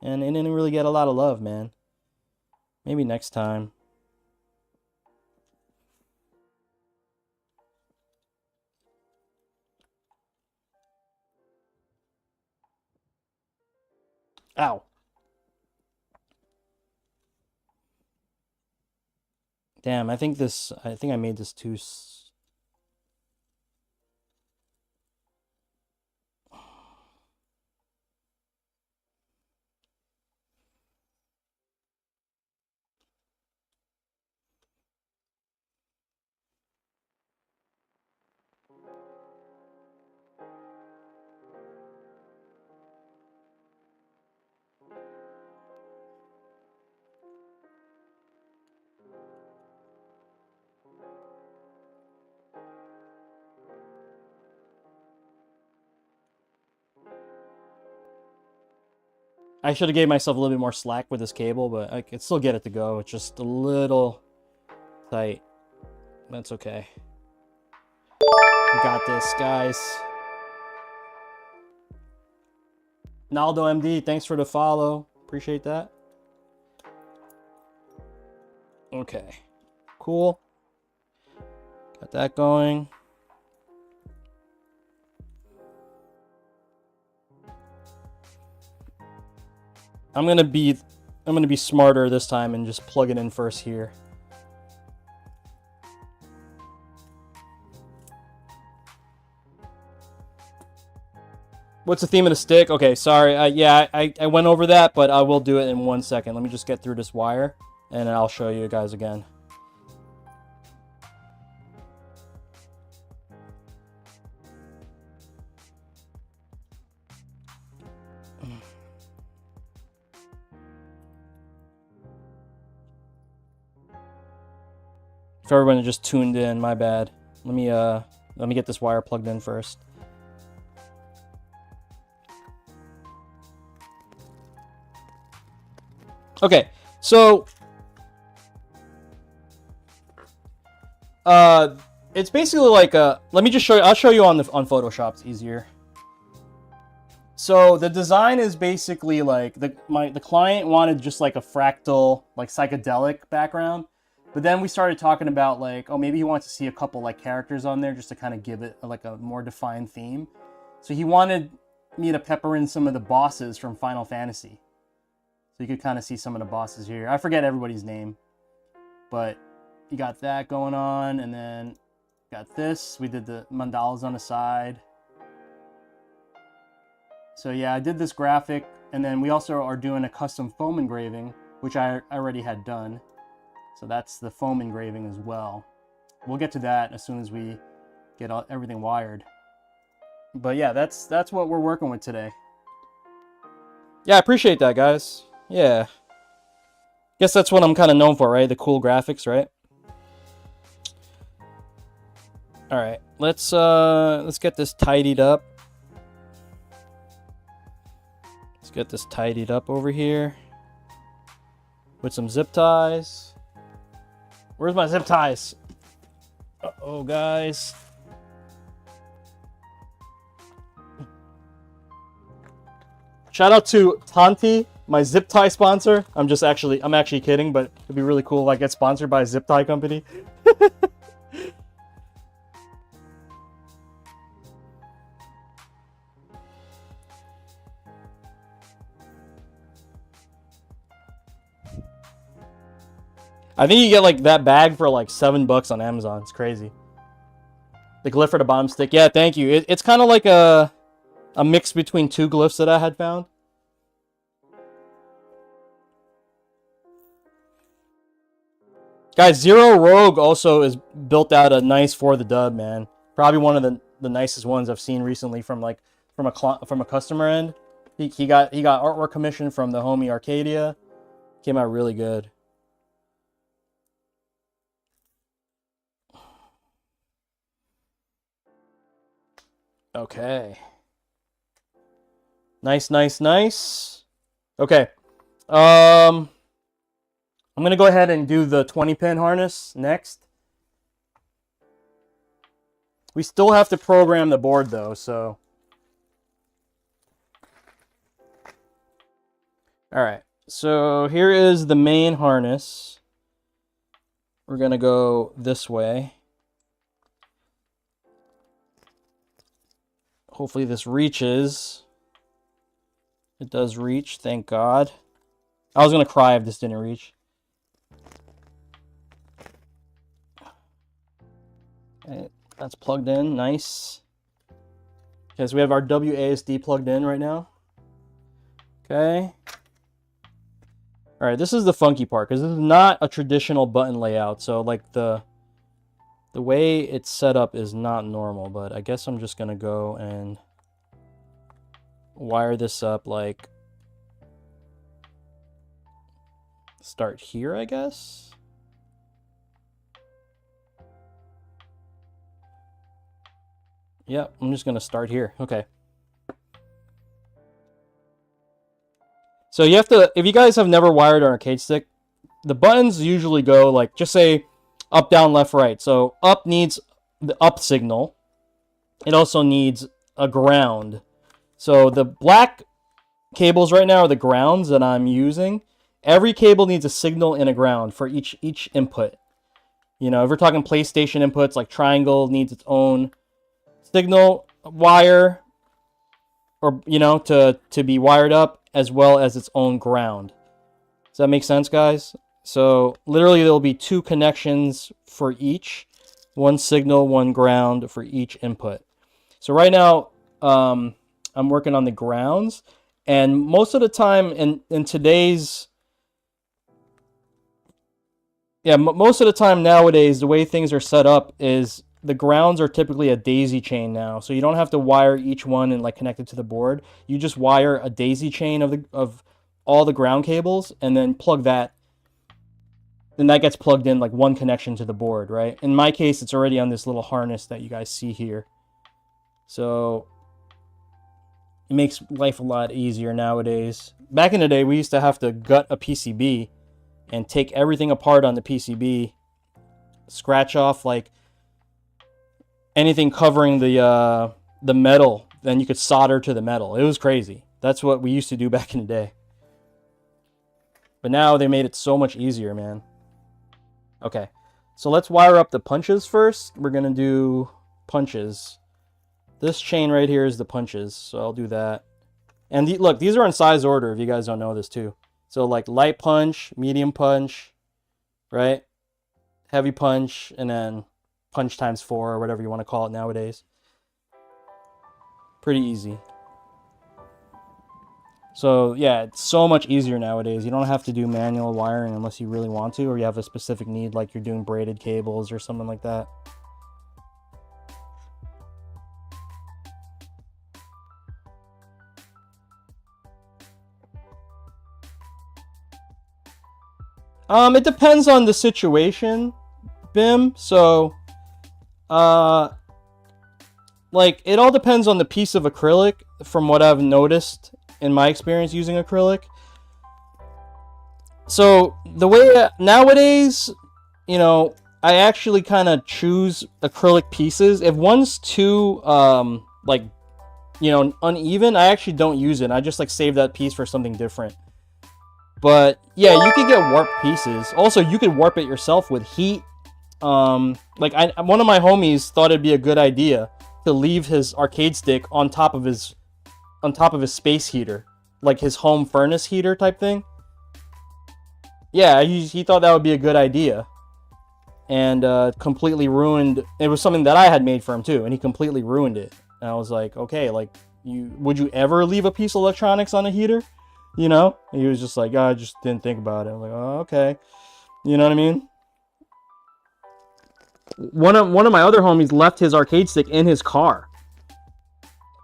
and it didn't really get a lot of love, man. Maybe next time. Ow. Damn, I think I made this too. I should have gave myself a little bit more slack with this cable, but I could still get it to go. It's just a little tight. That's okay. We got this, guys. Naldo MD, thanks for the follow. Appreciate that. Okay. Cool. Got that going. I'm gonna be smarter this time and just plug it in first here. What's the theme of the stick? Okay, sorry. Yeah, I went over that, but I will do it in 1 second. Let me just get through this wire, and I'll show you guys again. If everyone just tuned in, my bad. Let me get this wire plugged in first. Okay, so it's basically like a. Let me just show you. I'll show you on Photoshop. It's easier. So the design is basically like the client wanted just like a fractal, like psychedelic background. But then we started talking about like, oh, maybe he wants to see a couple like characters on there just to kind of give it like a more defined theme. So he wanted me to pepper in some of the bosses from Final Fantasy. So you could kind of see some of the bosses here. I forget everybody's name, but you got that going on, and then got this. We did the mandalas on the side. So yeah, I did this graphic, and then we also are doing a custom foam engraving, which I already had done. So that's the foam engraving as well. We'll get to that as soon as we get everything wired. But yeah, that's what we're working with today. Yeah, I appreciate that, guys. Yeah. Guess that's what I'm kind of known for, right? The cool graphics, right? All right, let's get this tidied up. Let's get this tidied up over here with some zip ties. Where's my zip ties? Uh-oh, guys. Shout out to Tanti, my zip tie sponsor. I'm actually kidding, but it'd be really cool if I get sponsored by a zip tie company. I think you get like that bag for like $7 on Amazon. It's crazy. The glyph for the bottom stick. Yeah, thank you. It's kind of like a a mix between two glyphs that I had found. Guys, Zero Rogue also is built out a nice for the dub, man. Probably one of the nicest ones I've seen recently from like from a customer end. He got artwork commission from the homie Arcadia. Came out really good. Okay. Nice, nice, nice. Okay. I'm going to go ahead and do the 20-pin harness next. We still have to program the board, though, so... Alright, so here is the main harness. We're going to go this way. Hopefully this reaches. It does reach, thank God. I was going to cry if this didn't reach. Okay, that's plugged in, nice. Okay, so we have our WASD plugged in right now. Okay. Alright, this is the funky part, because this is not a traditional button layout, so like the way it's set up is not normal, but I guess I'm just going to go and wire this up like start here, I guess. Yep, I'm just going to start here. Okay. So you have to, if you guys have never wired an arcade stick, the buttons usually go like, just say up, down, left, right. So up needs the up signal. It also needs a ground. So the black cables right now are the grounds that I'm using. Every cable needs a signal and a ground for each input. You know, if we're talking PlayStation inputs, like triangle needs its own signal wire, or, you know, to be wired up, as well as its own ground. Does that make sense, guys? So literally there'll be two connections for each. One signal, one ground for each input. So right now, I'm working on the grounds. And most of the time in today's... Yeah, most of the time nowadays, the way things are set up is the grounds are typically a daisy chain now. So you don't have to wire each one and like connect it to the board. You just wire a daisy chain of all the ground cables and then plug that. Then that gets plugged in like one connection to the board, right? In my case, it's already on this little harness that you guys see here. So it makes life a lot easier nowadays. Back in the day, we used to have to gut a PCB and take everything apart on the PCB, scratch off like anything covering the metal, then you could solder to the metal. It was crazy. That's what we used to do back in the day. But now they made it so much easier, man. Okay, so let's wire up the punches first. We're gonna do punches. This chain right here is the punches, so I'll do that. And look, these are in size order if you guys don't know this too. So like light punch, medium punch, right? Heavy punch, and then punch times 4 or whatever you want to call it nowadays. Pretty easy. So yeah, it's so much easier nowadays. You don't have to do manual wiring unless you really want to, or you have a specific need like you're doing braided cables or something like that. It depends on the situation, Bim. So, like, it all depends on the piece of acrylic, from what I've noticed in my experience using acrylic. So, the way nowadays, you know, I actually kind of choose acrylic pieces. If one's too, like, you know, uneven, I actually don't use it. I just, like, save that piece for something different. But yeah, you could get warped pieces. Also, you could warp it yourself with heat. Like one of my homies thought it'd be a good idea to leave his arcade stick on top of his space heater, like his home furnace heater type thing. Yeah, he thought that would be a good idea, and completely ruined. It was something that I had made for him too, and he completely ruined it. And I was like, okay, like would you ever leave a piece of electronics on a heater? You know? And he was just like, oh, I just didn't think about it. I'm like, oh, okay. You know what I mean? One of my other homies left his arcade stick in his car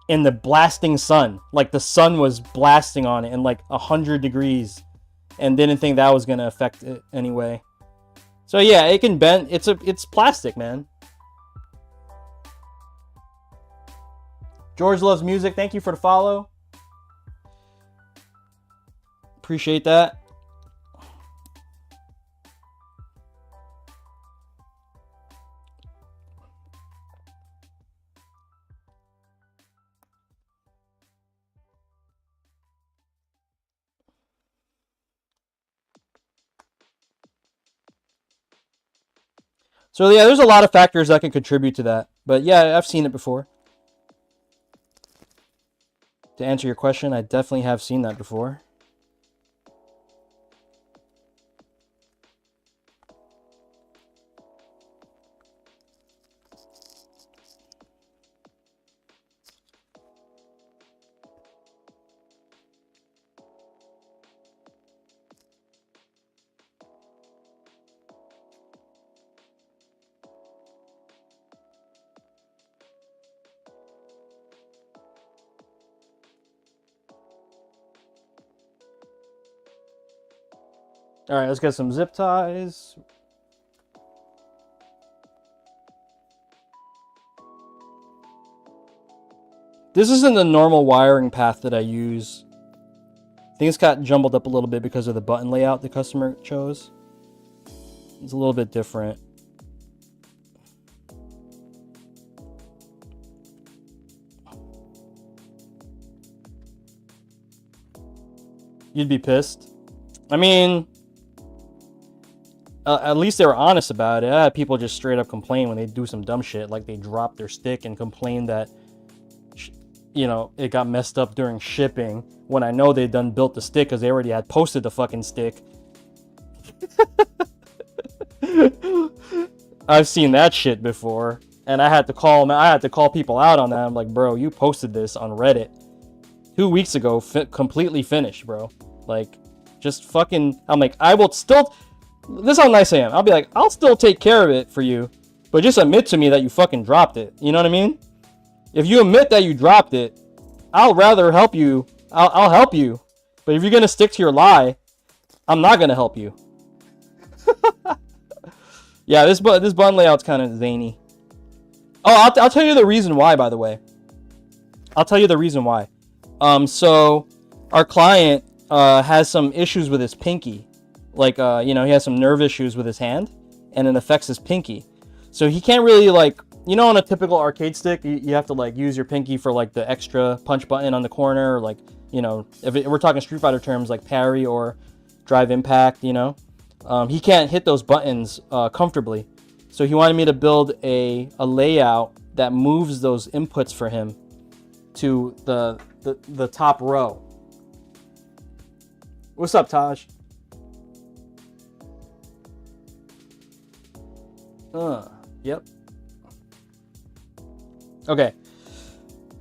in the blasting sun. Like the sun was blasting on it in like 100 degrees, and didn't think that was gonna affect it anyway. So yeah, it can bend. It's plastic, man. George loves music. Thank you for the follow. Appreciate that. So yeah, there's a lot of factors that can contribute to that. But yeah, I've seen it before. To answer your question, I definitely have seen that before. All right, let's get some zip ties. This isn't the normal wiring path that I use. I think it's got jumbled up a little bit because of the button layout the customer chose. It's a little bit different. You'd be pissed. I mean, at least they were honest about it. I had people just straight up complain when they do some dumb shit, like they drop their stick and complain that, you know, it got messed up during shipping, when I know they done built the stick because they already had posted the fucking stick. I've seen that shit before, and I had to call people out on that. I'm like, bro, you posted this on Reddit 2 weeks ago, completely finished, bro. Like, just fucking, I'm like, I will still, this is how nice I am. I'll be like, I'll still take care of it for you, but just admit to me that you fucking dropped it. You know what I mean? If you admit that you dropped it, I'll rather help you. I'll help you. But if you're going to stick to your lie, I'm not going to help you. Yeah, this button layout's kind of zany. Oh, I'll tell you the reason why, by the way. I'll tell you the reason why. So our client has some issues with his pinky. Like, you know, he has some nerve issues with his hand, and it affects his pinky. So he can't really, like, you know, on a typical arcade stick, you have to, like, use your pinky for, like, the extra punch button on the corner, or, like, you know, we're talking Street Fighter terms, like parry or drive impact, you know. He can't hit those buttons comfortably. So he wanted me to build a layout that moves those inputs for him to the top row. What's up, Taj? Yep. Okay.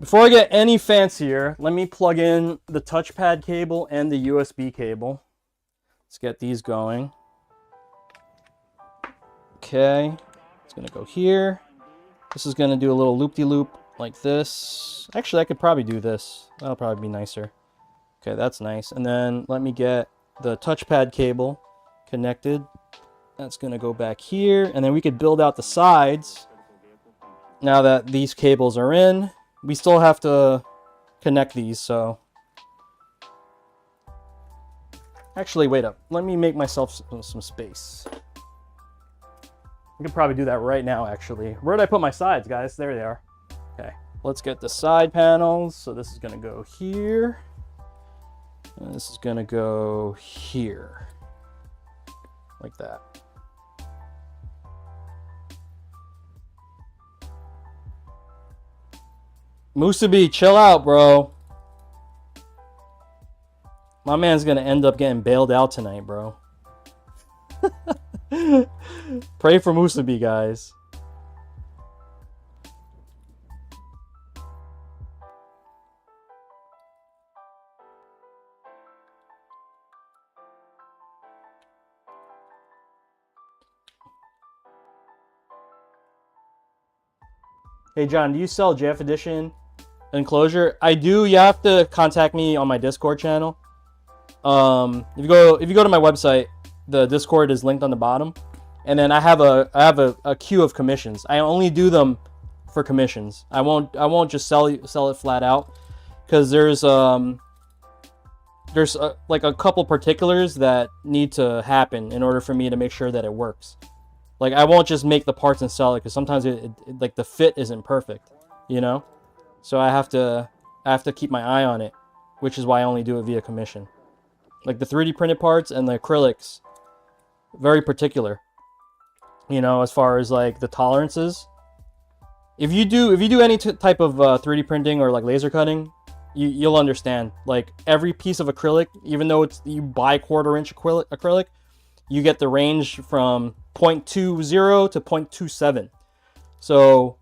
Before I get any fancier, let me plug in the touchpad cable and the USB cable. Let's get these going. Okay. It's going to go here. This is going to do a little loop-de-loop like this. Actually, I could probably do this. That'll probably be nicer. Okay, that's nice. And then let me get the touchpad cable connected. That's going to go back here. And then we could build out the sides. Now that these cables are in, we still have to connect these, so. Actually, wait up. Let me make myself some space. I could probably do that right now, actually. Where did I put my sides, guys? There they are. Okay, let's get the side panels. So this is going to go here. And this is going to go here. Like that. Musabi, chill out, bro. My man's gonna end up getting bailed out tonight, bro. Pray for Musabi, guys. Hey John, do you sell JF Edition enclosure? I do. You have to contact me on my Discord channel. If you go to my website, the Discord is linked on the bottom, and then I have a queue of commissions. I only do them for commissions. I won't just sell it flat out, because there's like a couple particulars that need to happen in order for me to make sure that it works. Like, I won't just make the parts and sell it, because sometimes it like the fit isn't perfect, you know. So I have to keep my eye on it, which is why I only do it via commission. Like the 3D printed parts and the acrylics, very particular, you know, as far as like the tolerances. If you do any type of 3D printing or like laser cutting, you'll understand. Like, every piece of acrylic, even though you buy 1/4 inch acrylic, you get the range from 0.20 to 0.27. So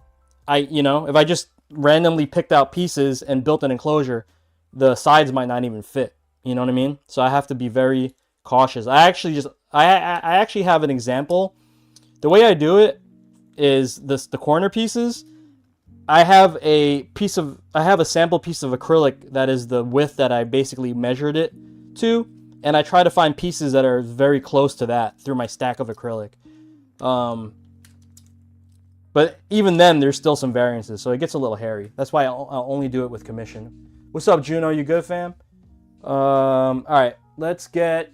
if I just randomly picked out pieces and built an enclosure, the sides might not even fit. You know what I mean? So I have to be very cautious. I actually have an example. The way I do it is the corner pieces. I have a sample piece of acrylic that is the width that I basically measured it to, and I try to find pieces that are very close to that through my stack of acrylic. But even then, there's still some variances, so it gets a little hairy. That's why I'll only do it with commission. What's up, Juno? You good, fam? All right, let's get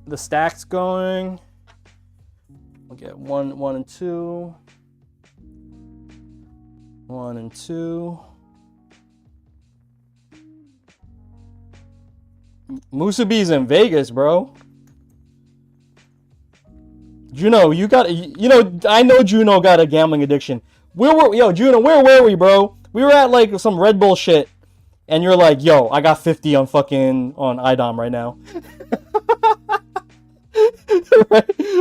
the stacks going. We'll get 1, 1, and 2. 1 and 2. Musubi's in Vegas, bro. Juno, I know Juno got a gambling addiction. Juno, where were we, bro? We were at like some Red Bull shit, and you're like, yo, I got 50 on IDOM right now.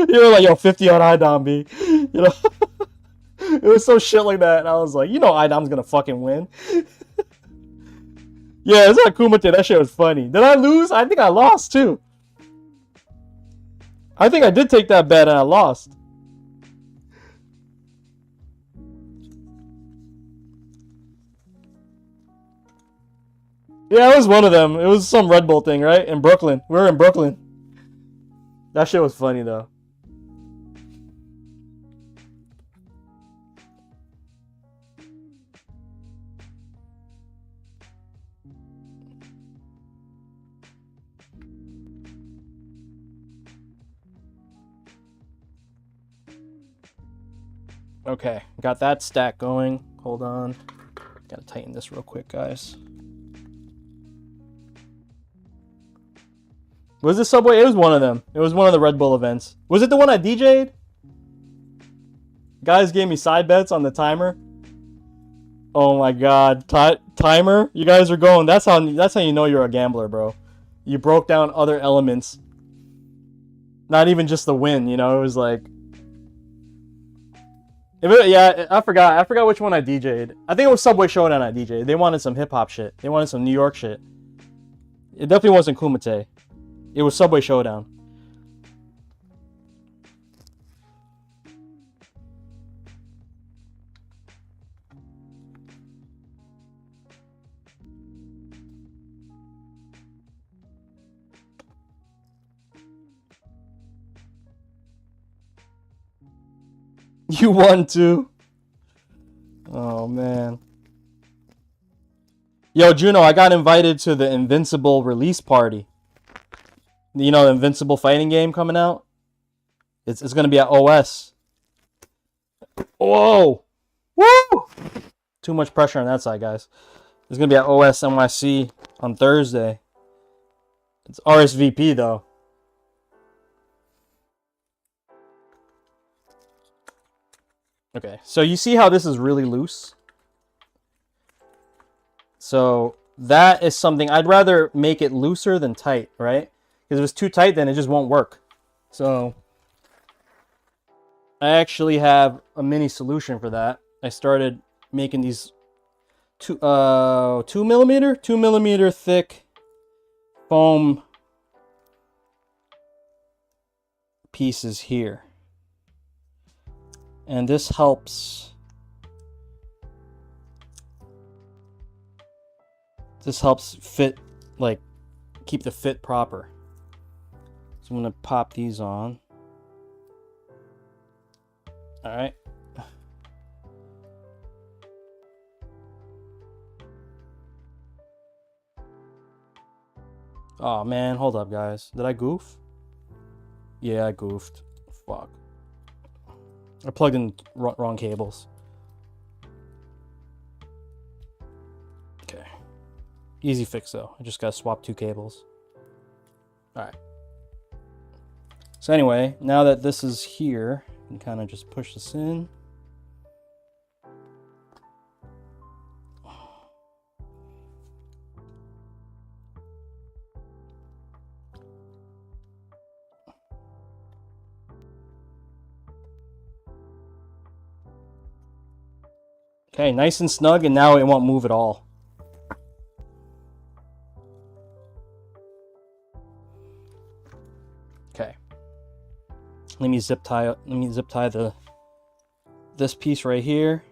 You're like, yo, 50 on IDOM, B. You know, it was some shit like that, and I was like, IDOM's gonna fucking win. Yeah, it's not Kumite. That shit was funny. Did I lose? I think I lost too. I think I did take that bet and I lost. Yeah, it was one of them. It was some Red Bull thing, right? In Brooklyn. We were in Brooklyn. That shit was funny though. Okay, got that stack going. Hold on. Gotta tighten this real quick, guys. Was this Subway? It was one of them. It was one of the Red Bull events. Was it the one I DJ'd? Guys gave me side bets on the timer. Oh my god. Timer? You guys are going. That's how you know you're a gambler, bro. You broke down other elements. Not even just the win, it was like... I forgot which one I DJ'd. I think it was Subway Showdown I DJ'd. They wanted some hip-hop shit. They wanted some New York shit. It definitely wasn't Kumite. It was Subway Showdown. You won too? Oh, man. Yo, Juno, I got invited to the Invincible release party. The Invincible fighting game coming out? It's going to be at OS. Whoa! Woo! Too much pressure on that side, guys. It's going to be at OS NYC on Thursday. It's RSVP, though. Okay, so you see how this is really loose? So that is something, I'd rather make it looser than tight, right? Because if it's too tight, then it just won't work. So I actually have a mini solution for that. I started making these 2 millimeter thick foam pieces here. And this helps This helps fit, like, keep the fit proper. So I'm gonna pop these on. All right. Oh man, hold up, guys. Did I goof? Yeah, I goofed. Fuck. I plugged in wrong cables. Okay. Easy fix though. I just gotta swap 2 cables. Alright. So anyway, now that this is here, you can kind of just push this in. Okay, nice and snug, and now it won't move at all. Okay. Let me zip tie this piece right here.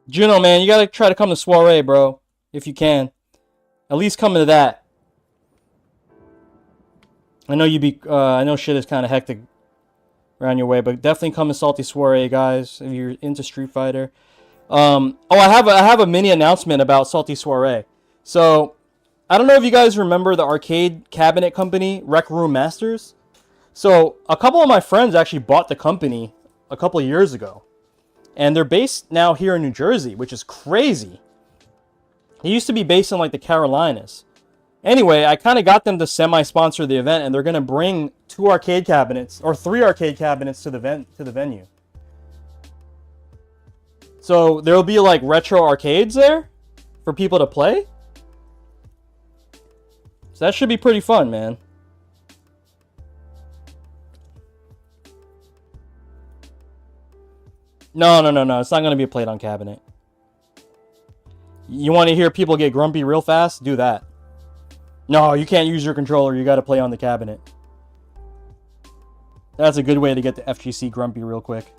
Juno, man, you gotta try to come to Soiree, bro, if you can. At least come to that. I know I know shit is kind of hectic around your way, but definitely come to Salty Soiree, guys, if you're into Street Fighter. Oh, I have a mini announcement about Salty Soiree. So, I don't know if you guys remember the arcade cabinet company, Rec Room Masters. So, a couple of my friends actually bought the company a couple of years ago. And they're based now here in New Jersey, which is crazy. It used to be based in like the Carolinas. Anyway, I kind of got them to semi-sponsor the event, and they're going to bring 2 arcade cabinets, or 3 arcade cabinets to the venue. So there'll be like retro arcades there for people to play. So that should be pretty fun, man. No. It's not going to be a plate-on cabinet. You want to hear people get grumpy real fast? Do that. No, you can't use your controller. You got to play on the cabinet. That's a good way to get the FGC grumpy real quick.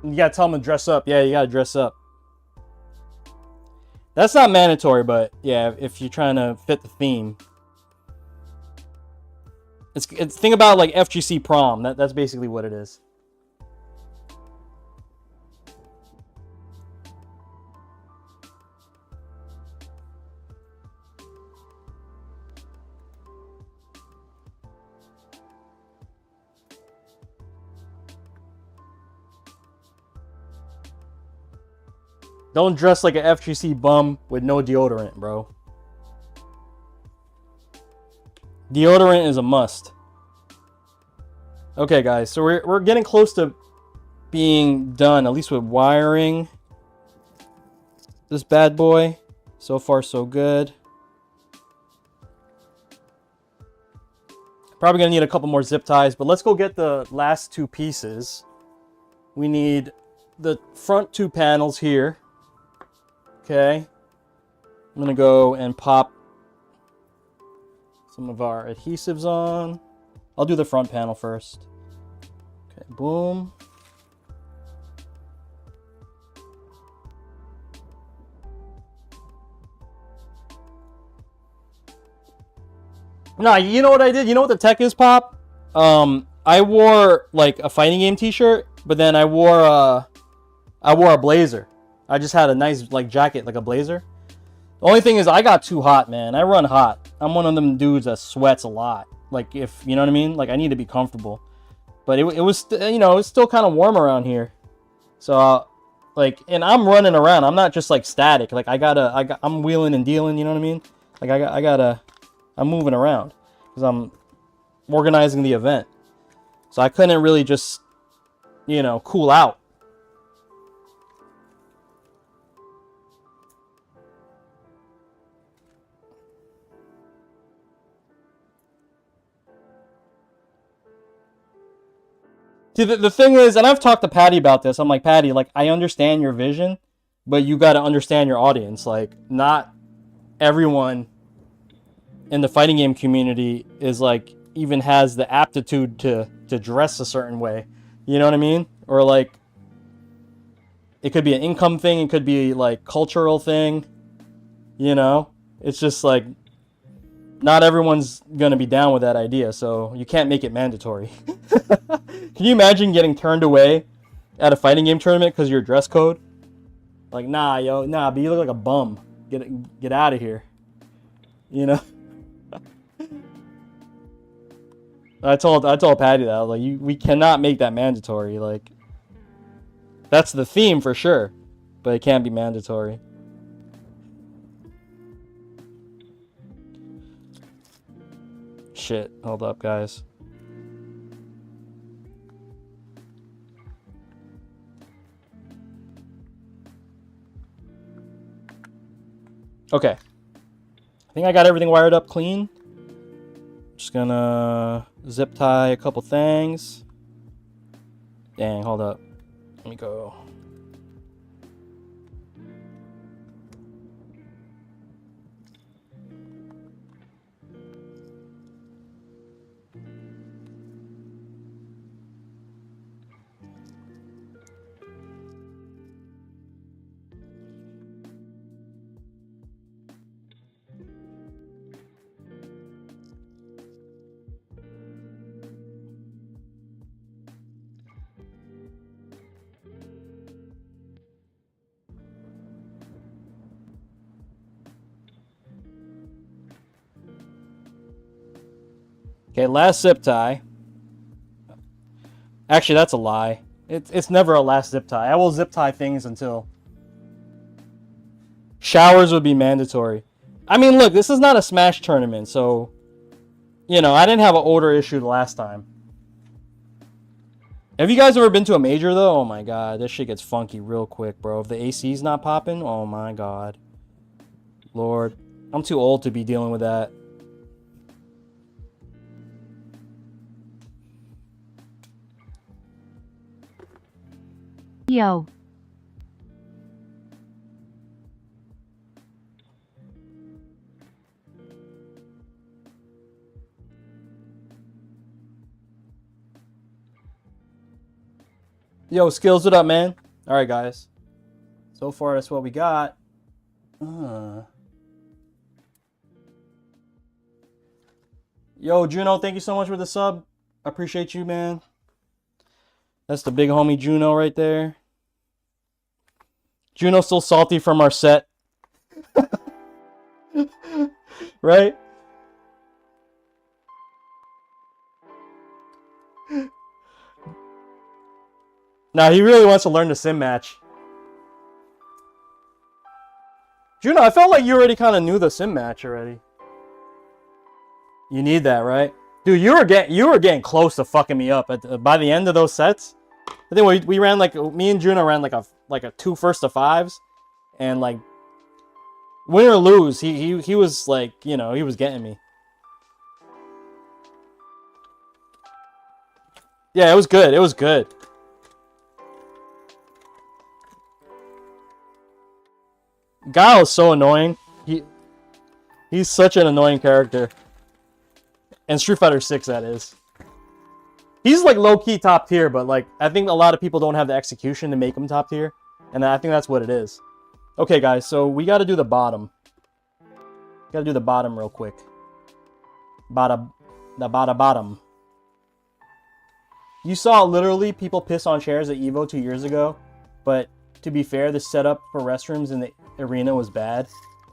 You gotta tell them to dress up. Yeah, you gotta dress up. That's not mandatory, but yeah, if you're trying to fit the theme. It's think about like FGC prom. That's basically what it is. Don't dress like an FGC bum with no deodorant, bro. Deodorant is a must. Okay, guys, so we're getting close to being done, at least with wiring this bad boy. So far, so good. Probably gonna need a couple more zip ties, but let's go get the last 2 pieces. We need the front 2 panels here. Okay, I'm gonna go and pop some of our adhesives on. I'll do the front panel first. Okay, boom. Nah, you know what I did? You know what the tech is, Pop? I wore like a fighting game t-shirt, but then I wore a blazer. I just had a nice like jacket, like a blazer. The only thing is I got too hot, man. I run hot. I'm one of them dudes that sweats a lot. Like, if you know what I mean? Like, I need to be comfortable. But it was, you know, it's still kind of warm around here. So Like, and I'm running around. I'm not just like static. Like I'm wheeling and dealing. You know what I mean? Like I'm moving around because I'm organizing the event. So I couldn't really just, you know, cool out. See, the thing is, and I've talked to Patty about this. I'm like, Patty, like, I understand your vision, but you got to understand your audience. Like, not everyone in the fighting game community is like even has the aptitude to dress a certain way. You know what I mean? Or like, it could be an income thing. It could be like cultural thing. You know, it's just like not everyone's gonna be down with that idea. So you can't make it mandatory. Can you imagine getting turned away at a fighting game tournament because of your dress code? Like, nah, yo, nah, but you look like a bum. Get out of here. You know. I told Patty that, like, we cannot make that mandatory. Like, that's the theme for sure, but it can't be mandatory. Shit, hold up, guys. Okay. I think I got everything wired up clean. Just gonna zip tie a couple things. Dang, hold up. Let me go. Okay, last zip tie. Actually, that's a lie. It's never a last zip tie. I will zip tie things until... Showers would be mandatory. I mean, look, this is not a Smash tournament, so... You know, I didn't have an order issue the last time. Have you guys ever been to a major, though? Oh my god, this shit gets funky real quick, bro. If the AC's not popping, oh my god. Lord. I'm too old to be dealing with that. Yo. Yo, Skills, what up, man? Alright, guys. So far, that's what we got. Yo, Juno, thank you so much for the sub. I appreciate you, man. That's the big homie Juno right there. Juno's still salty from our set. Right? Nah, he really wants to learn the sim match. Juno, I felt like you already kind of knew the sim match already. You need that, right? Dude, you were getting close to fucking me up by the end of those sets. I think we ran like, me and Juno ran like a 2 first to 5s, and like win or lose, he was like, you know, he was getting me. Yeah, it was good. It was good. Guile is so annoying. He's such an annoying character. And Street Fighter 6, that is. He's like low-key top tier, but like I think a lot of people don't have the execution to make him top tier. And I think that's what it is. Okay, guys, so we got to do the bottom. Got to do the bottom real quick. Bottom. You saw literally people piss on chairs at EVO 2 years ago, but to be fair, the setup for restrooms in the arena was bad.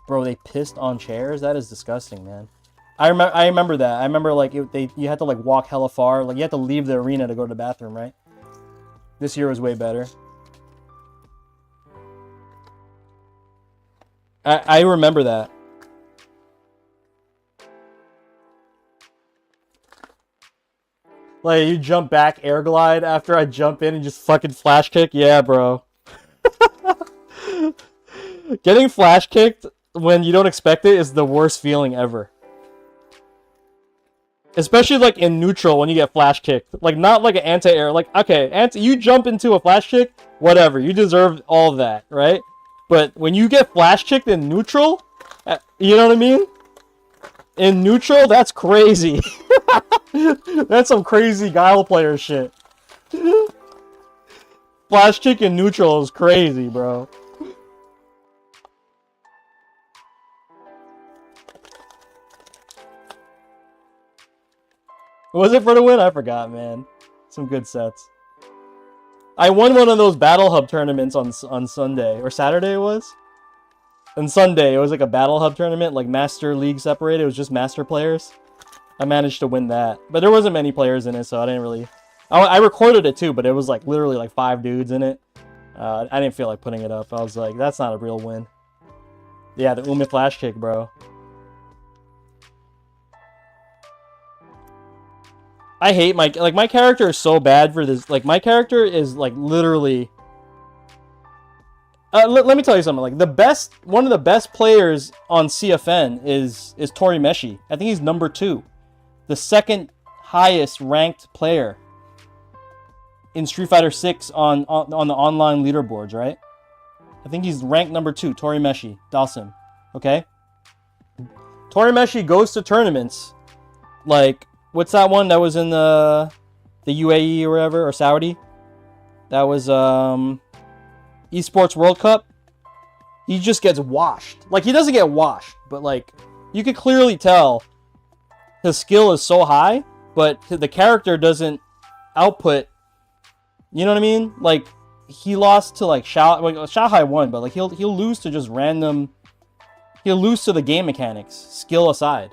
Bro, they pissed on chairs? That is disgusting, man. I remember that. I remember like you had to like walk hella far. Like you had to leave the arena to go to the bathroom, right? This year was way better. I remember that. Like, you jump back, air glide after I jump in and just fucking flash kick? Yeah, bro. Getting flash kicked when you don't expect it is the worst feeling ever. Especially, like, in neutral when you get flash kicked. Like, not like an anti-air. Like, okay, you jump into a flash kick, whatever. You deserve all of that, right? But when you get flash kicked in neutral, you know what I mean? In neutral, that's crazy. That's some crazy Guile player shit. Flash kick in neutral is crazy, bro. Was it for the win? I forgot, man. Some good sets. I won one of those Battle Hub tournaments on Sunday. Or Saturday it was? On Sunday, it was like a Battle Hub tournament, like Master League separated. It was just Master players. I managed to win that. But there wasn't many players in it, so I didn't really... I recorded it too, but it was like literally like 5 dudes in it. I didn't feel like putting it up. I was like, that's not a real win. Yeah, the Umi flash kick, bro. I hate my character is so bad for this. Like, my character is like literally. Let me tell you something. Like, one of the best players on CFN is Torimeshi. I think he's number 2, the second highest ranked player in Street Fighter 6 on the online leaderboards. Right? I think he's ranked number 2. Torimeshi, Dalsim. Okay. Torimeshi goes to tournaments like. What's that one that was in the UAE or whatever, or Saudi? That was Esports World Cup. He just gets washed. Like, he doesn't get washed, but like, you could clearly tell his skill is so high, but the character doesn't output. You know what I mean? Like, he lost to like Shanghai won, but like he'll lose to just random. He'll lose to the game mechanics, skill aside.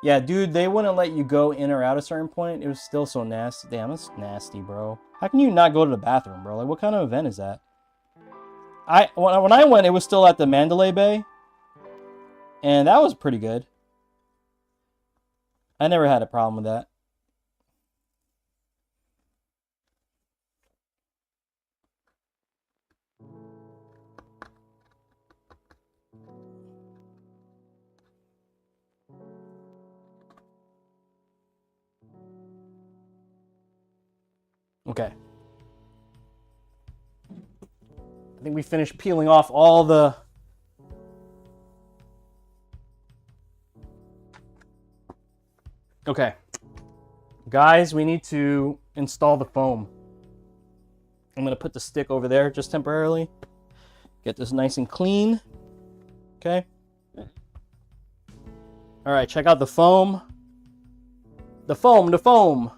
Yeah, dude, they wouldn't let you go in or out at a certain point. It was still so nasty. Damn, that's nasty, bro. How can you not go to the bathroom, bro? Like, what kind of event is that? When I went, it was still at the Mandalay Bay. And that was pretty good. I never had a problem with that. Okay. I think we finished peeling off all the... Okay. Guys, we need to install the foam. I'm going to put the stick over there just temporarily. Get this nice and clean. Okay. Alright, check out the foam. The foam.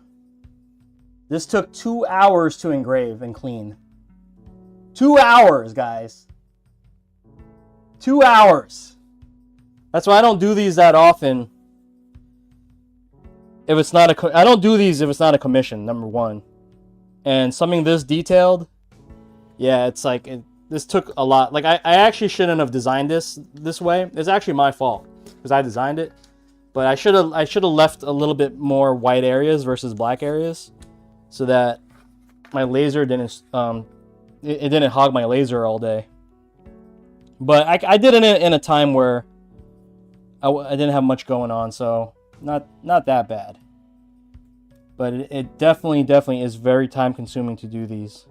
This took 2 hours to engrave and clean. 2 hours, guys. 2 hours. That's why I don't do these that often. If it's not a, I don't do these if it's not a commission. Number one, and something this detailed, yeah, it's like this took a lot. Like I actually shouldn't have designed this way. It's actually my fault because I designed it, but I should have left a little bit more white areas versus black areas, so that my laser didn't it didn't hog my laser all day. But I did it in a time where I didn't have much going on, so not that bad. But it definitely is very time consuming to do these.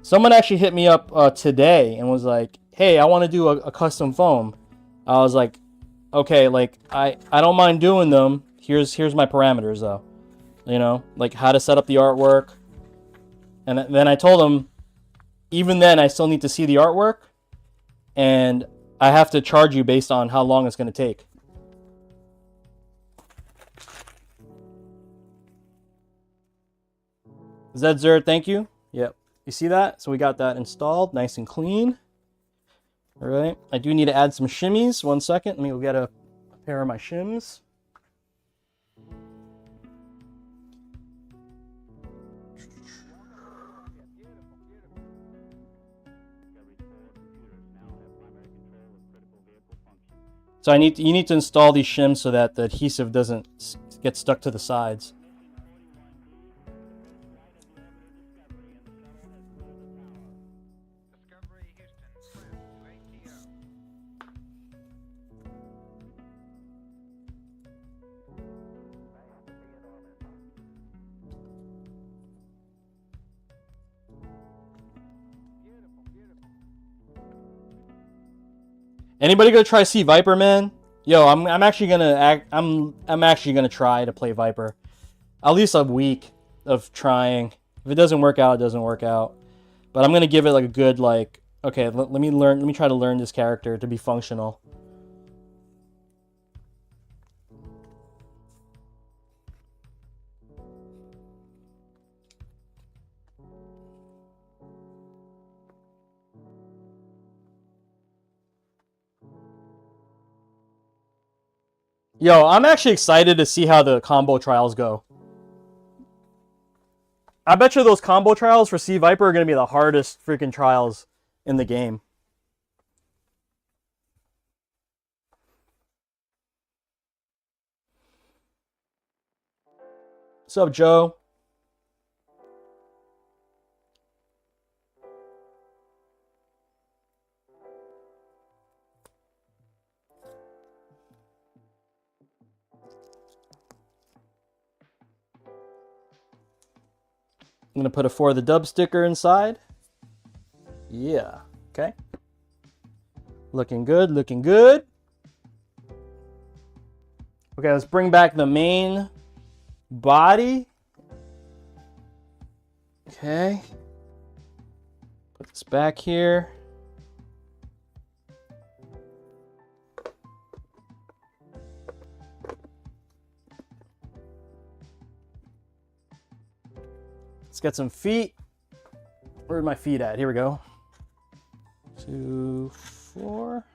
Someone actually hit me up today and was like, hey, I want to do a custom foam. I was like, okay, like I don't mind doing them. Here's my parameters though. You know, like how to set up the artwork. And then I told him, even then I still need to see the artwork, and I have to charge you based on how long it's going to take. Zedzer, thank you. Yep. You see that? So we got that installed, nice and clean. All right. I do need to add some shimmies. 1 second. Let me go get a pair of my shims. So you need to install these shims so that the adhesive doesn't get stuck to the sides. Anybody gonna try Sea Viper, man? Yo, I'm actually gonna I'm actually gonna try to play Viper. At least a week of trying. If it doesn't work out, it doesn't work out. But I'm gonna give it like a good like. Okay, let me try to learn this character to be functional. Yo, I'm actually excited to see how the combo trials go. I bet you those combo trials for Sea Viper are going to be the hardest freaking trials in the game. What's up, Joe? I'm going to put a For the Dub sticker inside. Yeah. Okay. Looking good, looking good. Okay, let's bring back the main body. Okay. Put this back here. Let's get some feet. Where are my feet at? Here we go. 2, 4.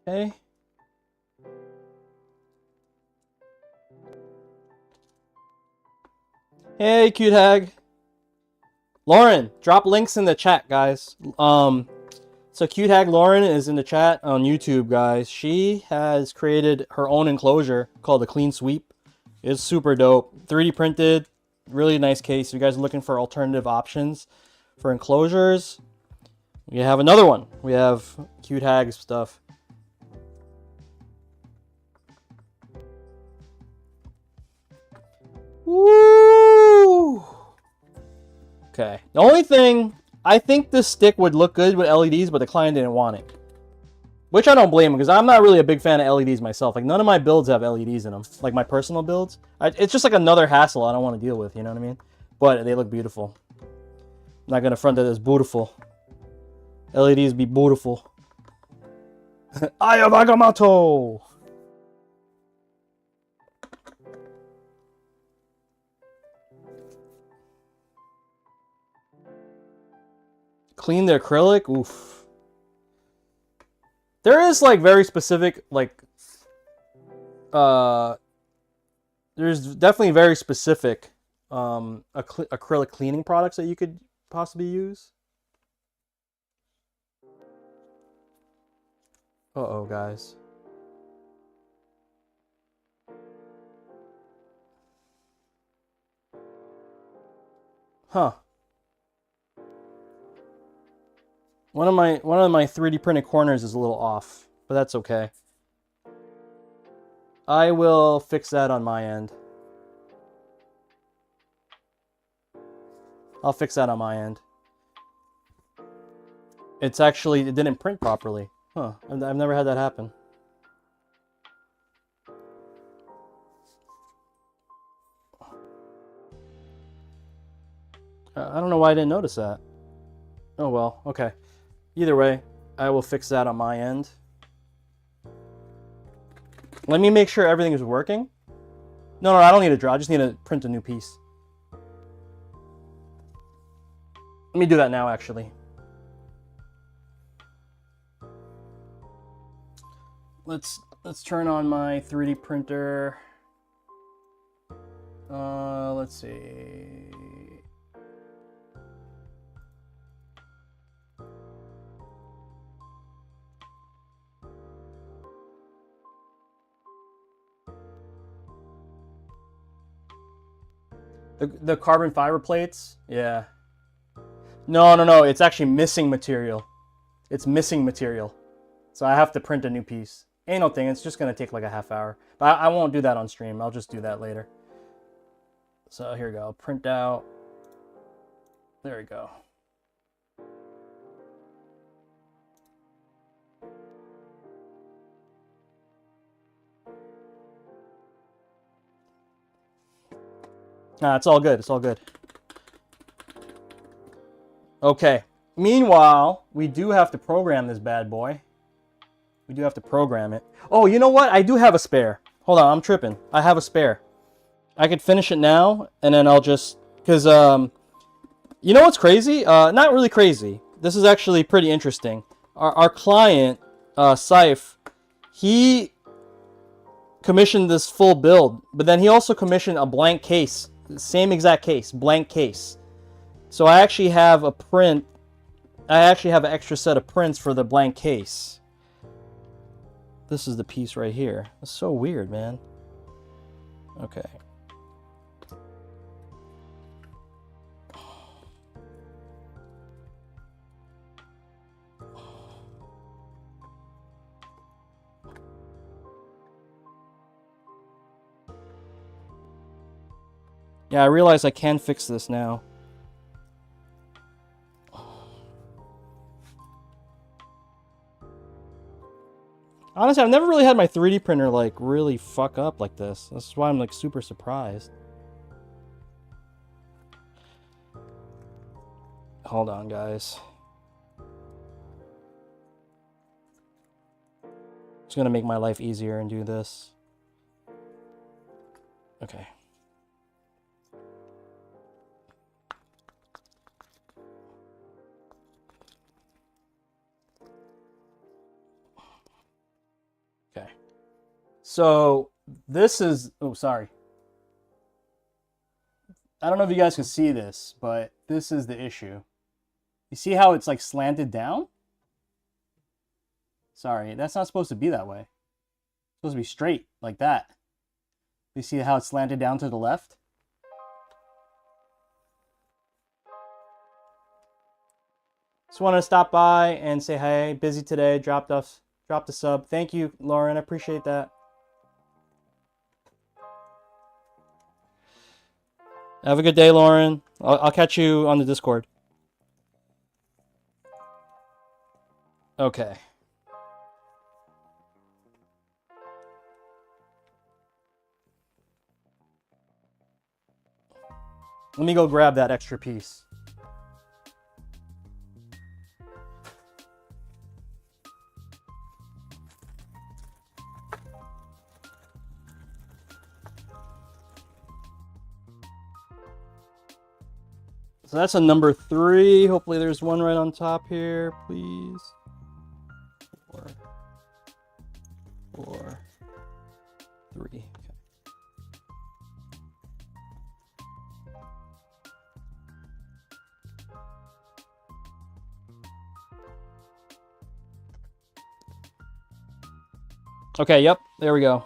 Okay. Hey, cute hag. Lauren, drop links in the chat, guys. So cute hag Lauren is in the chat on YouTube, guys. She has created her own enclosure called the Clean Sweep. It's super dope. 3D printed, really nice case. If you guys are looking for alternative options for enclosures, we have another one. We have cute hag stuff. Woo! Okay. The only thing, I think this stick would look good with LEDs, but the client didn't want it. Which I don't blame him, because I'm not really a big fan of LEDs myself. Like, none of my builds have LEDs in them. Like, my personal builds. It's just like another hassle I don't want to deal with, you know what I mean? But they look beautiful. I'm not going to front that it's beautiful. LEDs be beautiful. Ayavagamoto! Clean the acrylic? Oof. There is, like, very specific, like, there's definitely very specific acrylic cleaning products that you could possibly use. Uh-oh, guys. Huh. One of my 3D printed corners is a little off, but that's okay. I will fix that on my end. I'll fix that on my end. It's actually, it didn't print properly. Huh, I've never had that happen. I don't know why I didn't notice that. Oh well, okay. Either way, I will fix that on my end. Let me make sure everything is working. No, I don't need to draw. I just need to print a new piece. Let me do that now, actually. Let's turn on my 3D printer. Let's see. The carbon fiber plates? Yeah. No. It's actually missing material. It's missing material. So I have to print a new piece. Ain't no thing. It's just going to take like a half hour. But I won't do that on stream. I'll just do that later. So here we go. Print out. There we go. Nah, it's all good. It's all good. Okay. Meanwhile, we do have to program this bad boy. We do have to program it. Oh, you know what? I do have a spare. Hold on, I'm tripping. I have a spare. I could finish it now, and then I'll just... Because, you know what's crazy? Not really crazy. This is actually pretty interesting. Our client, Syph, he commissioned this full build, but then he also commissioned a blank case. Same exact case, blank case. So I actually have a print. I actually have an extra set of prints for the blank case. This is the piece right here. It's so weird, man. Okay. Yeah, I realize I can fix this now. Honestly, I've never really had my 3D printer like really fuck up like this. This is why I'm like super surprised. Hold on, guys. Just gonna make my life easier and do this. Okay. Okay. So this is, oh, sorry. I don't know if you guys can see this, but this is the issue. You see how it's like slanted down? Sorry, that's not supposed to be that way. It's supposed to be straight like that. You see how it's slanted down to the left? Just want to stop by and say hey, busy today, dropped a sub. Thank you, Lauren, I appreciate that. Have a good day, Lauren. I'll catch you on the Discord. Okay. Let me go grab that extra piece. So that's a number 3. Hopefully there's one right on top here, please. 4, 3. Okay, yep, there we go.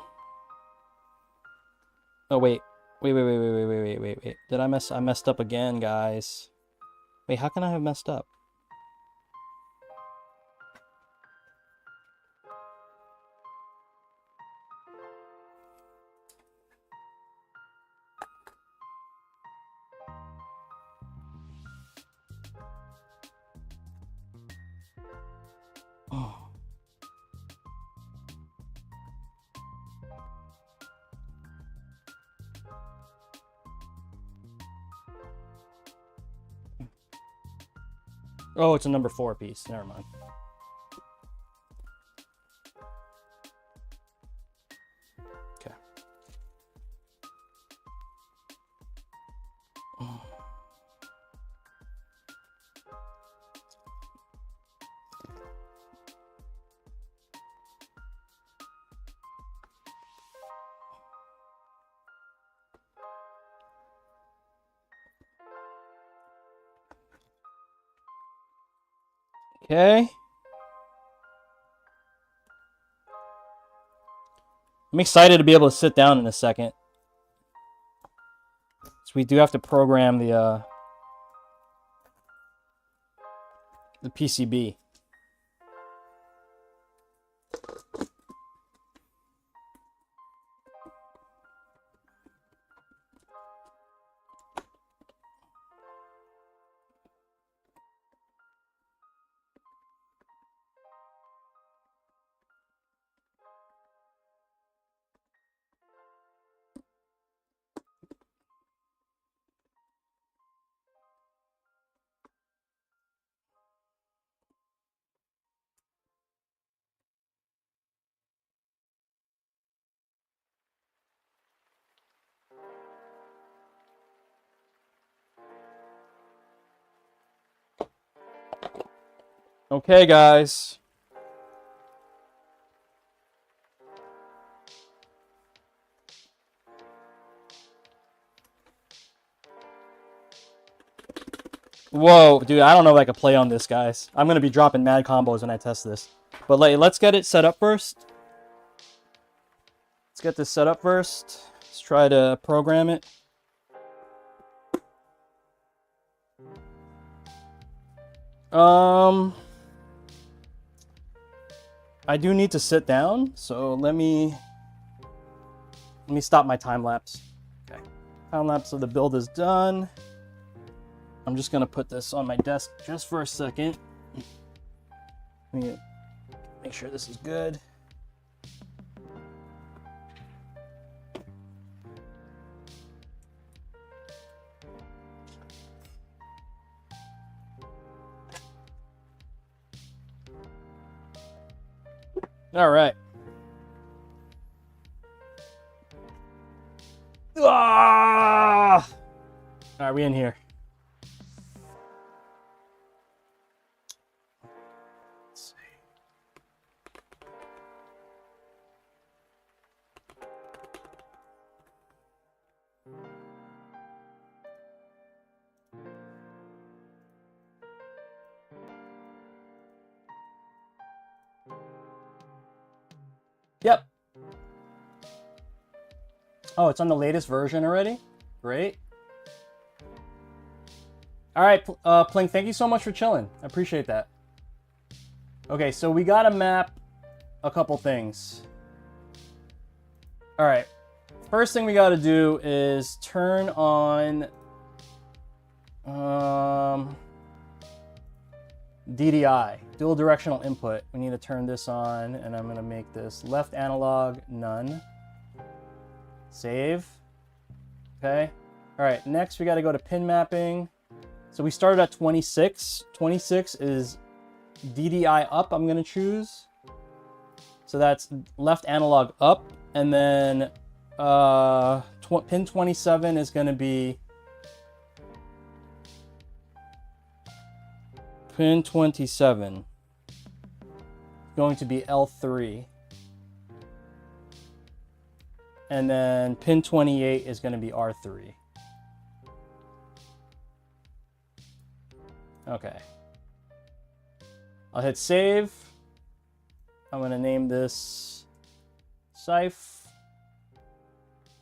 Oh, wait. Wait. Did I messed up again, guys. Wait, how can I have messed up? Oh. Oh, it's a number 4 piece. Never mind. Okay. I'm excited to be able to sit down in a second. So we do have to program the PCB. Okay, guys. Whoa, dude, I don't know if I can play on this, guys. I'm going to be dropping mad combos when I test this. But let's get it set up first. Let's get this set up first. Let's try to program it. I do need to sit down, so let me stop my time lapse. Okay, time lapse of the build is done. I'm just gonna put this on my desk just for a second. Let me make sure this is good. All right. Ah! All right, we in here. Let's see. Yep. Oh, it's on the latest version already? Great. All right, Pling, thank you so much for chilling. I appreciate that. Okay, so we gotta map a couple things. All right, first thing we gotta do is turn on DDI, dual directional input. We need to turn this on, and I'm gonna make this left analog none. Save. Okay. All right, next we gotta go to pin mapping. So we started at 26. 26 is DDI up, I'm gonna choose. So that's left analog up, and then pin 27 is gonna be pin 27. Going to be L3. And then pin 28 is gonna be R3. Okay. I'll hit save. I'm gonna name this Scythe.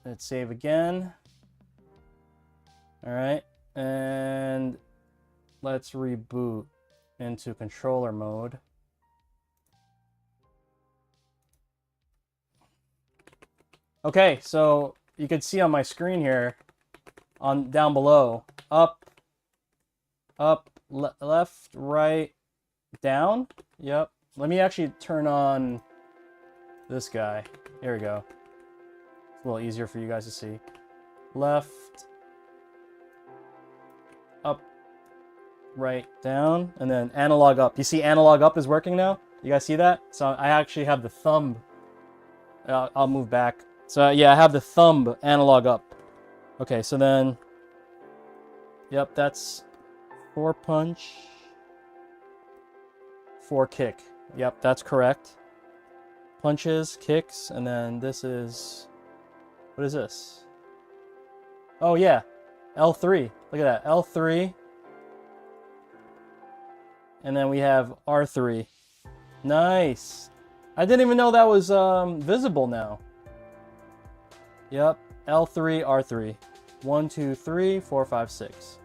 Hit save again. All right, and let's reboot into controller mode. Okay, so you can see on my screen here, on down below, up, left, right, down. Yep. Let me actually turn on this guy. Here we go. It's a little easier for you guys to see. Left, up, right, down, and then analog up. You see analog up is working now? You guys see that? So I actually have the thumb. I'll move back. So yeah, I have the thumb analog up. Okay, so then, yep, that's 4 punch, 4 kick. Yep, that's correct. Punches, kicks, and then this is, what is this? Oh yeah, L3. Look at that, L3. And then we have R3. Nice. I didn't even know that was visible now. Yep. L3, R3. 1, 2, 3, 4, 5, 6.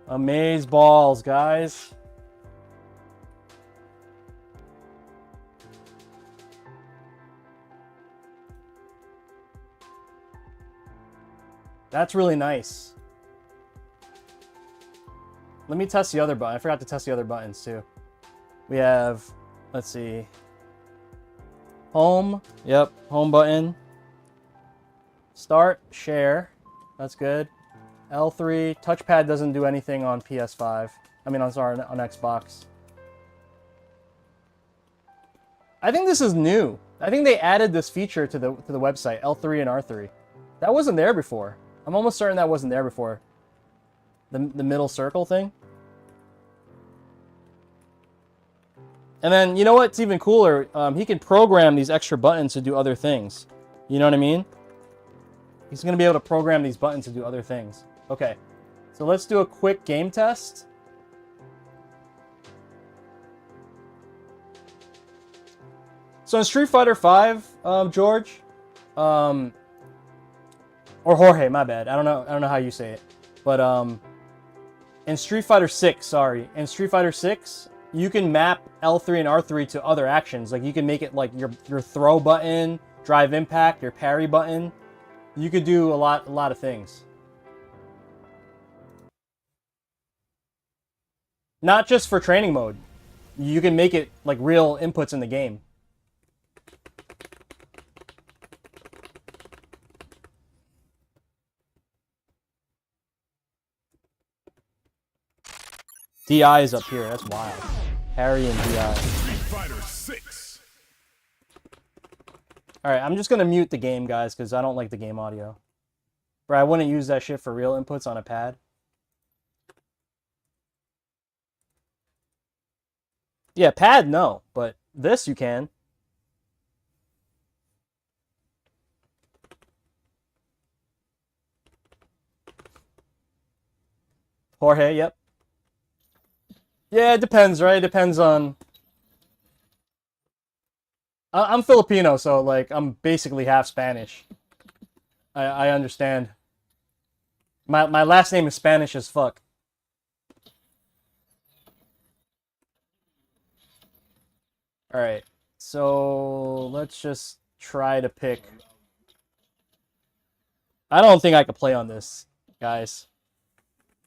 Amaze balls, guys. That's really nice. Let me test the other button. I forgot to test the other buttons too. We have, let's see. Home. Yep, home button. Start, share. That's good. L3. Touchpad doesn't do anything on PS5. I mean, I'm sorry, on Xbox. I think this is new. I think they added this feature to the website, L3 and R3. That wasn't there before. I'm almost certain that wasn't there before. The middle circle thing. And then, you know what's even cooler? He can program these extra buttons to do other things. You know what I mean? He's going to be able to program these buttons to do other things. Okay, so let's do a quick game test. So in Street Fighter V, George, or Jorge, my bad. I don't know how you say it, but in Street Fighter 6, sorry, in Street Fighter 6, you can map L3 and R3 to other actions. Like you can make it like your throw button, drive impact, your parry button. You could do a lot of things. Not just for training mode. You can make it like real inputs in the game. DI is up here. That's wild. Harry and DI. Street Fighter 6. Alright, I'm just gonna mute the game, guys, because I don't like the game audio. Bro, I wouldn't use that shit for real inputs on a pad. Yeah, pad, no. But this you can. Jorge, yep. Yeah, it depends, right? It depends on... I'm Filipino, so, like, I'm basically half Spanish. I understand. My last name is Spanish as fuck. Alright, so let's just try to pick... I don't think I could play on this, guys.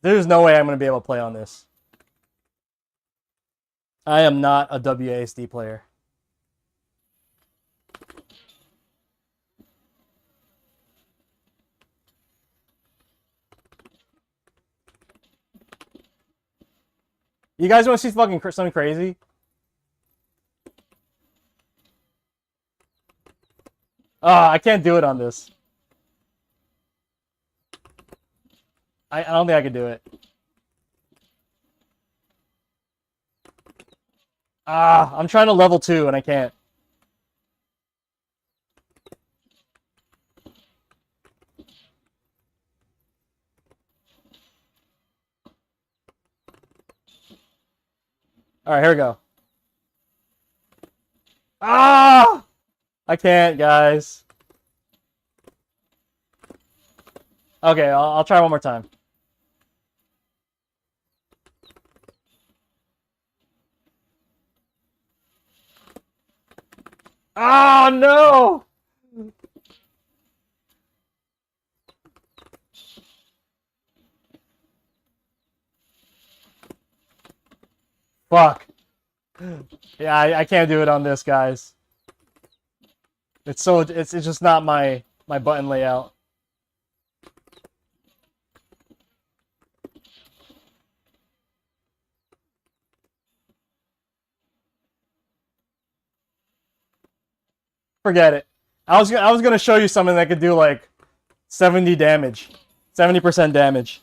There's no way I'm going to be able to play on this. I am not a WASD player. You guys want to see fucking something crazy? I can't do it on this. I don't think I can do it. I'm trying to level 2 and I can't. Alright, here we go. I can't, guys. Okay, I'll try one more time. Oh, no! Fuck. Yeah, I can't do it on this, guys. It's just not my button layout. Forget it. I was gonna show you something that could do like 70 damage, 70% damage.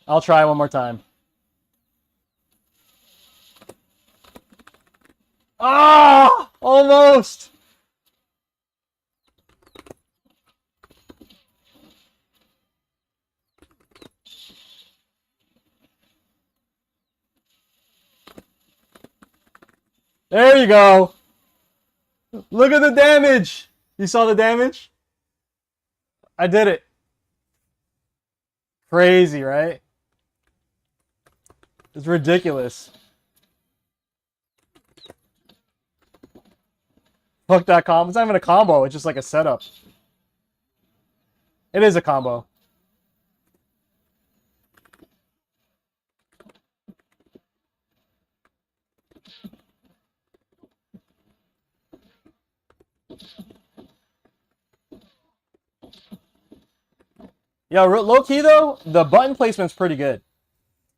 I'll try one more time. Ah! Almost! There you go. Look at the damage. You saw the damage? I did it. Crazy, right? It's ridiculous. Hook.com. It's not even a combo. It's just like a setup. It is a combo. Yo, low key though, the button placement's pretty good.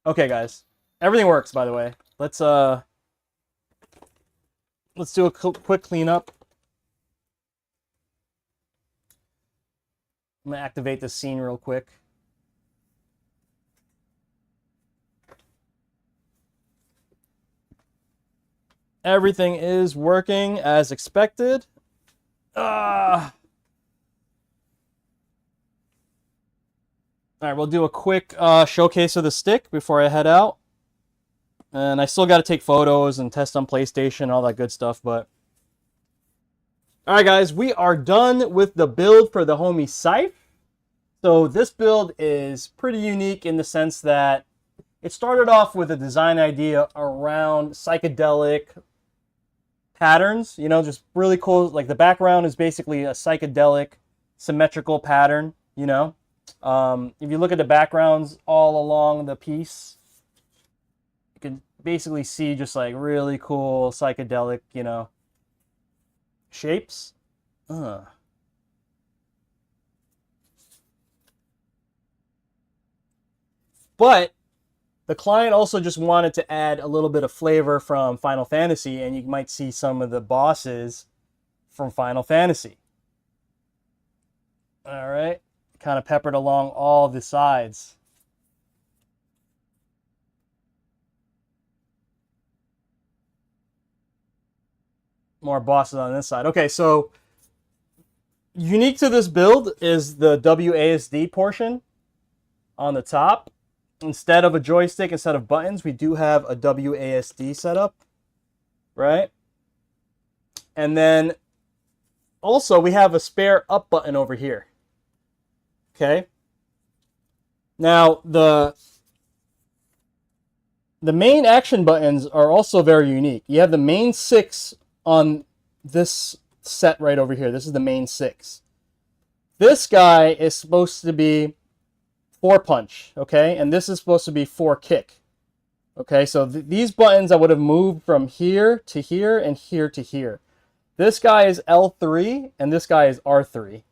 Okay, guys, everything works. By the way, let's do a quick cleanup. I'm gonna activate this scene real quick. Everything is working as expected. All right, we'll do a quick showcase of the stick before I head out. And I still got to take photos and test on PlayStation, all that good stuff. But all right, guys, we are done with the build for the homie Scythe. So this build is pretty unique in the sense that it started off with a design idea around psychedelic patterns. You know, just really cool. Like the background is basically a psychedelic symmetrical pattern, you know. If you look at the backgrounds all along the piece, you can basically see just like really cool psychedelic, you know, shapes. But the client also just wanted to add a little bit of flavor from Final Fantasy, and you might see some of the bosses from Final Fantasy. All right. Kind of peppered along all the sides. More bosses on this side. Okay, so unique to this build is the WASD portion on the top. Instead of a joystick, instead of buttons, we do have a WASD setup, right? And then also we have a spare up button over here. Okay. Now the main action buttons are also very unique. You have the main 6 on this set right over here. This is the main 6. This guy is supposed to be 4 punch, okay? And this is supposed to be 4 kick. Okay, so these buttons I would have moved from here to here and here to here. This guy is L3 and this guy is R3.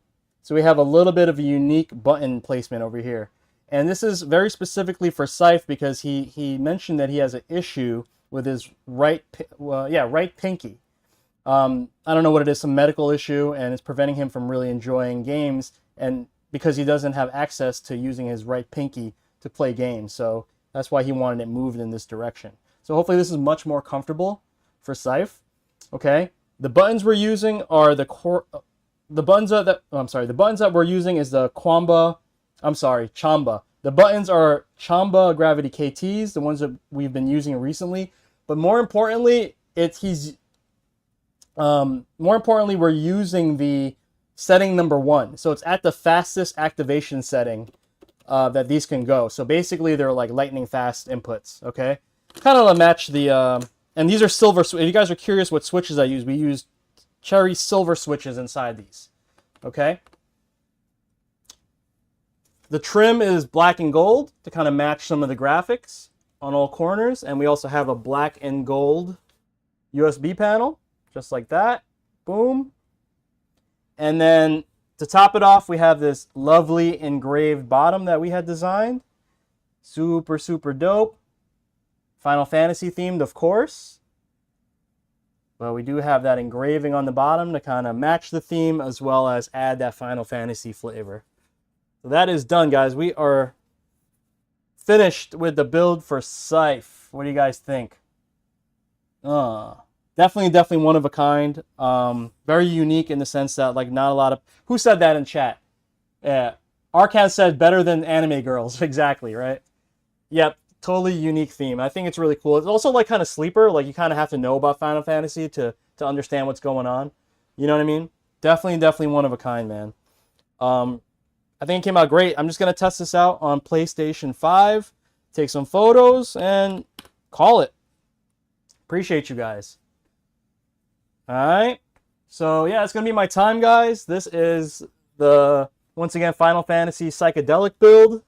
So we have a little bit of a unique button placement over here. And this is very specifically for Scythe because he mentioned that he has an issue with his right pinky. I don't know what it is, some medical issue, and it's preventing him from really enjoying games, and because he doesn't have access to using his right pinky to play games. So that's why he wanted it moved in this direction. So hopefully this is much more comfortable for Scythe. Okay, the buttons we're using are the buttons that we're using is the Chamba. The buttons are Chamba Gravity KTs, the ones that we've been using recently. But more importantly, we're using the setting number 1. So it's at the fastest activation setting that these can go. So basically they're like lightning fast inputs, okay? Kind of to match the, and these are silver, if you guys are curious what switches I use, we use cherry silver switches inside these, okay? The trim is black and gold to kind of match some of the graphics on all corners. And we also have a black and gold USB panel, just like that. Boom. And then to top it off, we have this lovely engraved bottom that we had designed. Super, super dope. Final Fantasy themed, of course. But we do have that engraving on the bottom to kind of match the theme as well as add that Final Fantasy flavor. So that is done, guys. We are finished with the build for Scythe. What do you guys think? Definitely one of a kind. Very unique in the sense that like not a lot of who said that in chat. Yeah, Arcad said better than anime girls. Exactly right. Yep, totally unique theme. I think it's really cool. It's also like kind of sleeper. Like you kind of have to know about Final Fantasy to understand what's going on. You know what I mean? Definitely one of a kind, man. I think it came out great. I'm just gonna test this out on PlayStation 5, take some photos, and call it. Appreciate you guys. All right. So yeah, it's gonna be my time, guys. This is the once again Final Fantasy Psychedelic build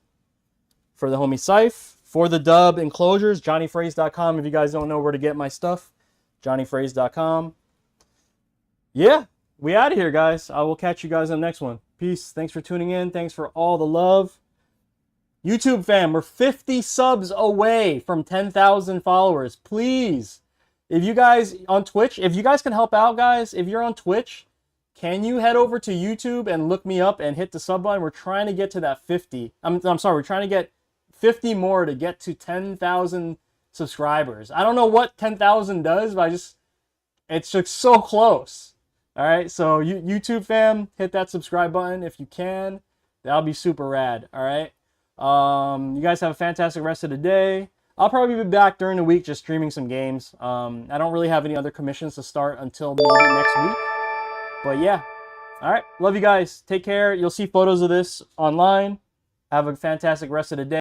for the homie Scythe. For the dub enclosures, jonyfraze.com. If you guys don't know where to get my stuff, jonyfraze.com. Yeah, we out of here, guys. I will catch you guys on the next one. Peace. Thanks for tuning in. Thanks for all the love. YouTube fam, we're 50 subs away from 10,000 followers. Please, if you guys on Twitch, if you guys can help out, guys, if you're on Twitch, can you head over to YouTube and look me up and hit the sub button? We're trying to get to that 50. I'm sorry, we're trying to get 50 more to get to 10,000 subscribers. I don't know what 10,000 does, but it's just so close. All right, so YouTube fam, hit that subscribe button if you can. That'll be super rad. All right. You guys have a fantastic rest of the day. I'll probably be back during the week just streaming some games. I don't really have any other commissions to start until maybe next week. But yeah. All right. Love you guys. Take care. You'll see photos of this online. Have a fantastic rest of the day.